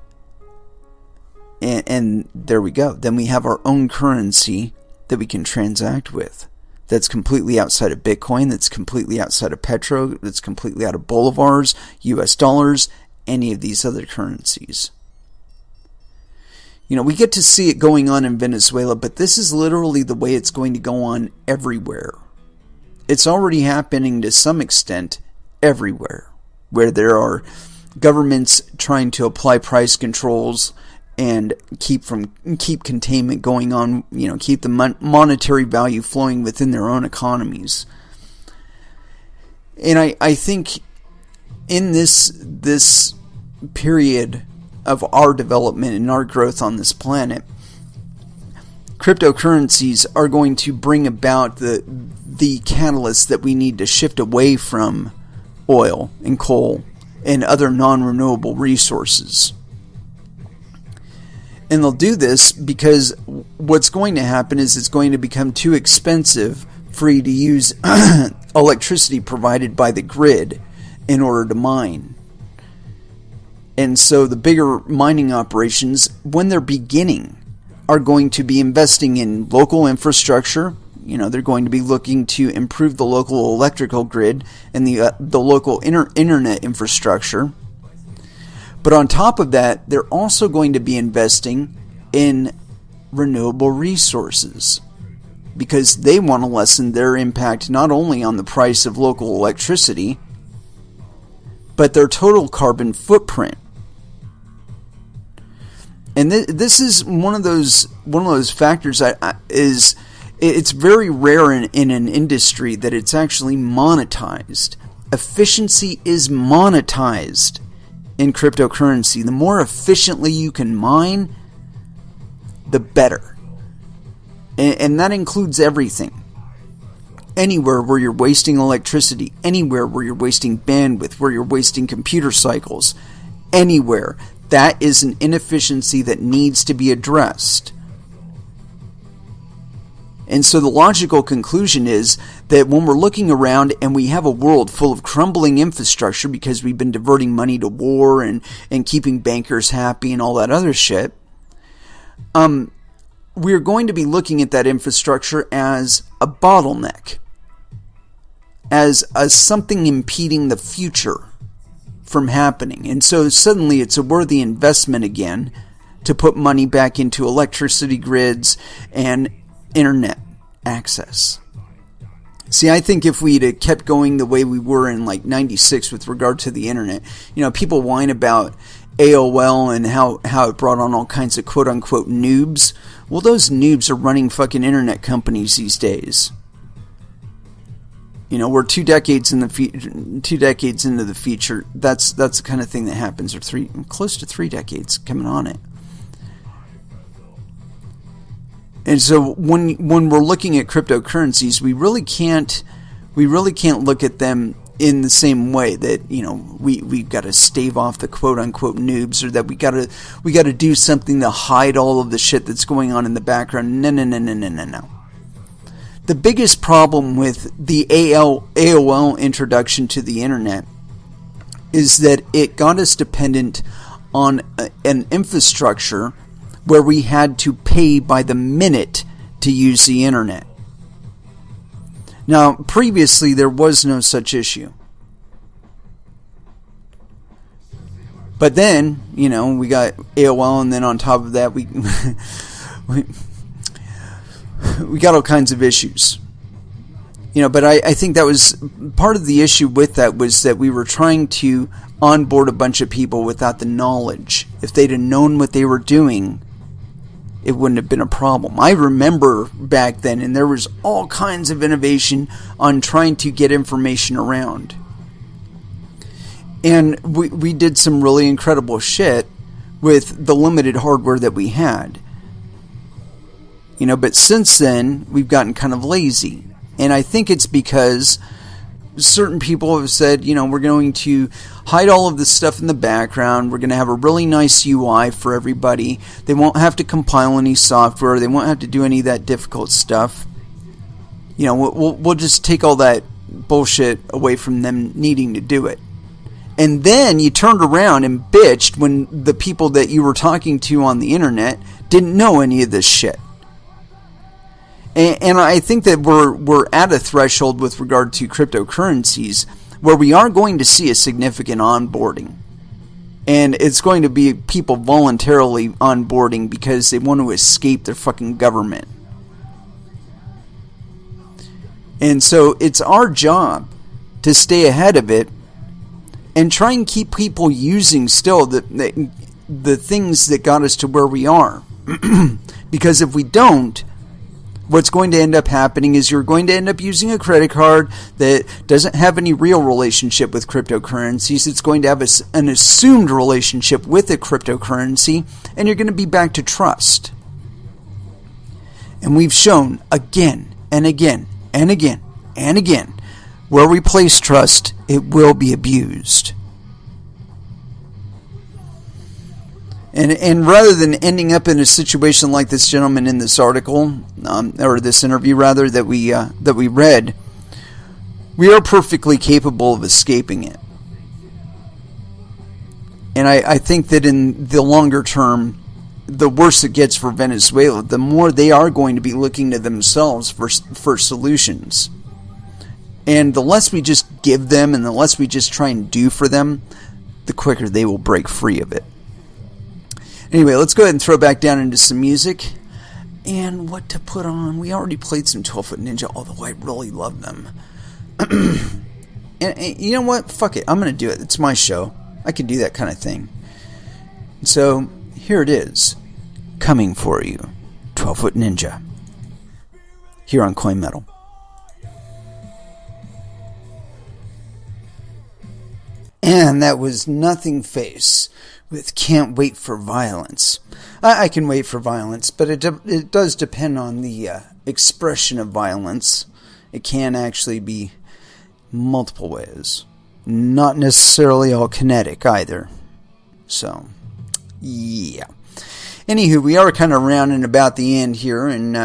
S1: And there we go. Then we have our own currency that we can transact with. That's completely outside of Bitcoin, that's completely outside of Petro, that's completely out of Bolivars, US dollars, any of these other currencies. We get to see it going on in Venezuela, but this is literally the way it's going to go on everywhere. It's already happening to some extent everywhere, where there are governments trying to apply price controls and keep containment going on, keep the monetary value flowing within their own economies. And I think in this period of our development and our growth on this planet, cryptocurrencies are going to bring about the catalyst that we need to shift away from oil and coal and other non-renewable resources. And they'll do this because what's going to happen is it's going to become too expensive for you to use electricity provided by the grid in order to mine. And so the bigger mining operations, when they're beginning, are going to be investing in local infrastructure. They're going to be looking to improve the local electrical grid and the local internet infrastructure. But on top of that, they're also going to be investing in renewable resources, because they want to lessen their impact not only on the price of local electricity, but their total carbon footprint. And this is one of those factors it's very rare in an industry that it's actually monetized. Efficiency is monetized in cryptocurrency. The more efficiently you can mine, the better. And that includes everything. Anywhere where you're wasting electricity, anywhere where you're wasting bandwidth, where you're wasting computer cycles, anywhere, that is an inefficiency that needs to be addressed. And so the logical conclusion is that when we're looking around and we have a world full of crumbling infrastructure because we've been diverting money to war and keeping bankers happy and all that other shit, we're going to be looking at that infrastructure as a bottleneck, as something impeding the future from happening. And so suddenly it's a worthy investment again to put money back into electricity grids and internet access. See, I think if we'd have kept going the way we were in like 96 with regard to the internet, people whine about AOL and how it brought on all kinds of quote-unquote noobs. Well, those noobs are running fucking internet companies these days. We're 2 decades into the future. That's the kind of thing that happens, or close to 3 decades coming on it. And so when we're looking at cryptocurrencies, we really can't look at them in the same way that we've got to stave off the quote unquote noobs, or that we got to do something to hide all of the shit that's going on in the background. No. The biggest problem with the AOL introduction to the internet is that it got us dependent on an infrastructure where we had to pay by the minute to use the internet. Now, previously there was no such issue. But then, we got AOL, and then on top of that we got all kinds of issues. But I think that was part of the issue with that, was that we were trying to onboard a bunch of people without the knowledge. If they'd have known what they were doing, it wouldn't have been a problem. I remember back then, and there was all kinds of innovation on trying to get information around. And we did some really incredible shit with the limited hardware that we had. But since then, we've gotten kind of lazy. And I think it's because certain people have said, we're going to hide all of this stuff in the background. We're going to have a really nice UI for everybody. They won't have to compile any software. They won't have to do any of that difficult stuff. We'll just take all that bullshit away from them needing to do it. And then you turned around and bitched when the people that you were talking to on the internet didn't know any of this shit. And I think that we're at a threshold with regard to cryptocurrencies where we are going to see a significant onboarding. And it's going to be people voluntarily onboarding because they want to escape their fucking government. And so it's our job to stay ahead of it and try and keep people using still the things that got us to where we are. Because if we don't, what's going to end up happening is you're going to end up using a credit card that doesn't have any real relationship with cryptocurrencies. It's going to have an assumed relationship with a cryptocurrency, and you're going to be back to trust. And we've shown again and again and again and again, where we place trust, it will be abused. And rather than ending up in a situation like this gentleman in this article, or this interview rather, that we read, we are perfectly capable of escaping it. And I think that in the longer term, the worse it gets for Venezuela, the more they are going to be looking to themselves for solutions. And the less we just give them and the less we just try and do for them, the quicker they will break free of it. Anyway, let's go ahead and throw back down into some music. And what to put on? We already played some 12-Foot Ninja, although I really love them. and you know what? Fuck it. I'm going to do it. It's my show. I can do that kind of thing. So, here it is. Coming for you. 12-Foot Ninja. Here on Coin Metal. And that was Nothing Face with Can't Wait for Violence. I can wait for violence, but it does depend on the expression of violence. It can actually be multiple ways. Not necessarily all kinetic either. So, yeah. Anywho, we are kind of rounding about the end here, and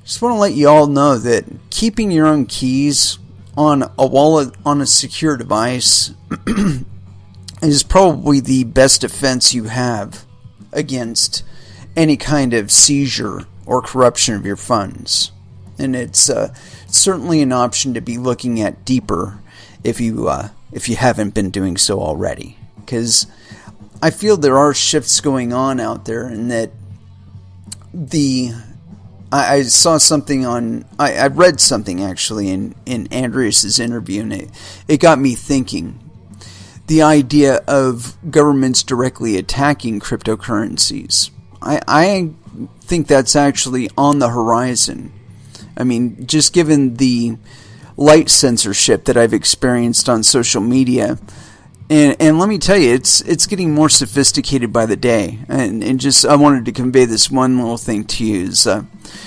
S1: just want to let you all know that keeping your own keys on a wallet on a secure device is probably the best defense you have against any kind of seizure or corruption of your funds. And it's certainly an option to be looking at deeper if you haven't been doing so already. Because I feel there are shifts going on out there, and that I saw something I read something actually in Andreas's interview, and it got me thinking. The idea of governments directly attacking cryptocurrencies. I think that's actually on the horizon. I mean, just given the light censorship that I've experienced on social media, and let me tell you, it's getting more sophisticated by the day. And just I wanted to convey this one little thing to you. I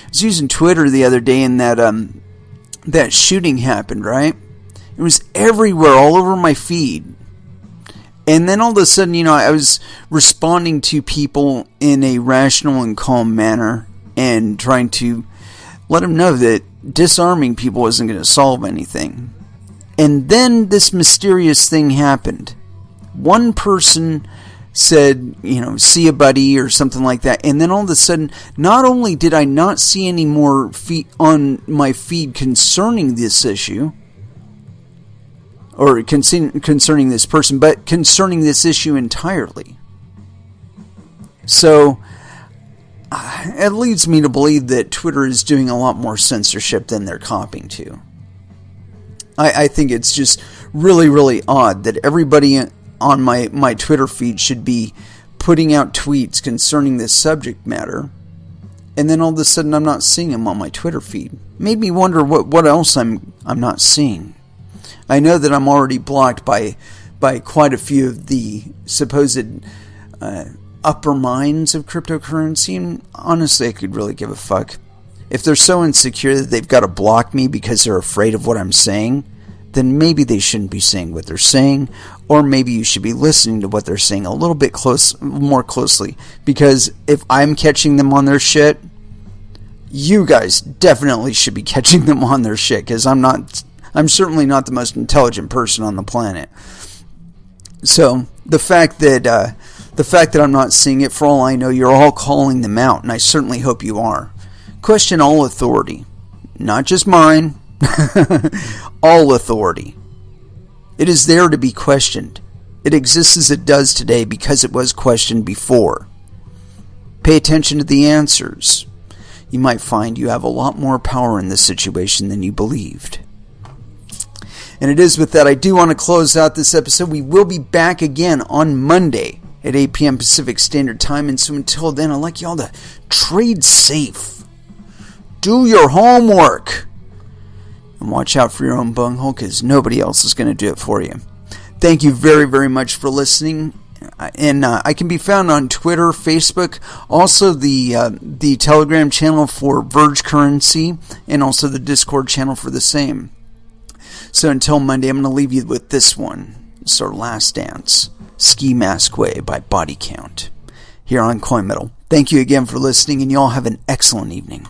S1: was using Twitter the other day, and that shooting happened, right? It was everywhere, all over my feed. And then all of a sudden, I was responding to people in a rational and calm manner and trying to let them know that disarming people wasn't going to solve anything. And then this mysterious thing happened. One person said, see a buddy or something like that. And then all of a sudden, not only did I not see any more feed on my feed concerning this issue, or concerning this person, but concerning this issue entirely. So, it leads me to believe that Twitter is doing a lot more censorship than they're copying to. I think it's just really, really odd that everybody on my Twitter feed should be putting out tweets concerning this subject matter, and then all of a sudden I'm not seeing them on my Twitter feed. Made me wonder what else I'm not seeing. I know that I'm already blocked by quite a few of the supposed upper minds of cryptocurrency, and honestly, I could really give a fuck. If they're so insecure that they've got to block me because they're afraid of what I'm saying, then maybe they shouldn't be saying what they're saying, or maybe you should be listening to what they're saying a little bit more closely. Because if I'm catching them on their shit, you guys definitely should be catching them on their shit, because I'm certainly not the most intelligent person on the planet. So the fact that I'm not seeing it, for all I know, you're all calling them out, and I certainly hope you are. Question all authority, not just mine. All authority. It is there to be questioned. It exists as it does today because it was questioned before. Pay attention to the answers. You might find you have a lot more power in this situation than you believed. And it is with that I do want to close out this episode. We will be back again on Monday at 8 p.m. Pacific Standard Time. And so until then, I'd like you all to trade safe. Do your homework. And watch out for your own bunghole, because nobody else is going to do it for you. Thank you very, very much for listening. And I can be found on Twitter, Facebook, also the Telegram channel for Verge Currency, and also the Discord channel for the same. So until Monday, I'm going to leave you with this one. It's our last dance. Ski Mask Way by Body Count. Here on Coin Metal. Thank you again for listening, and you all have an excellent evening.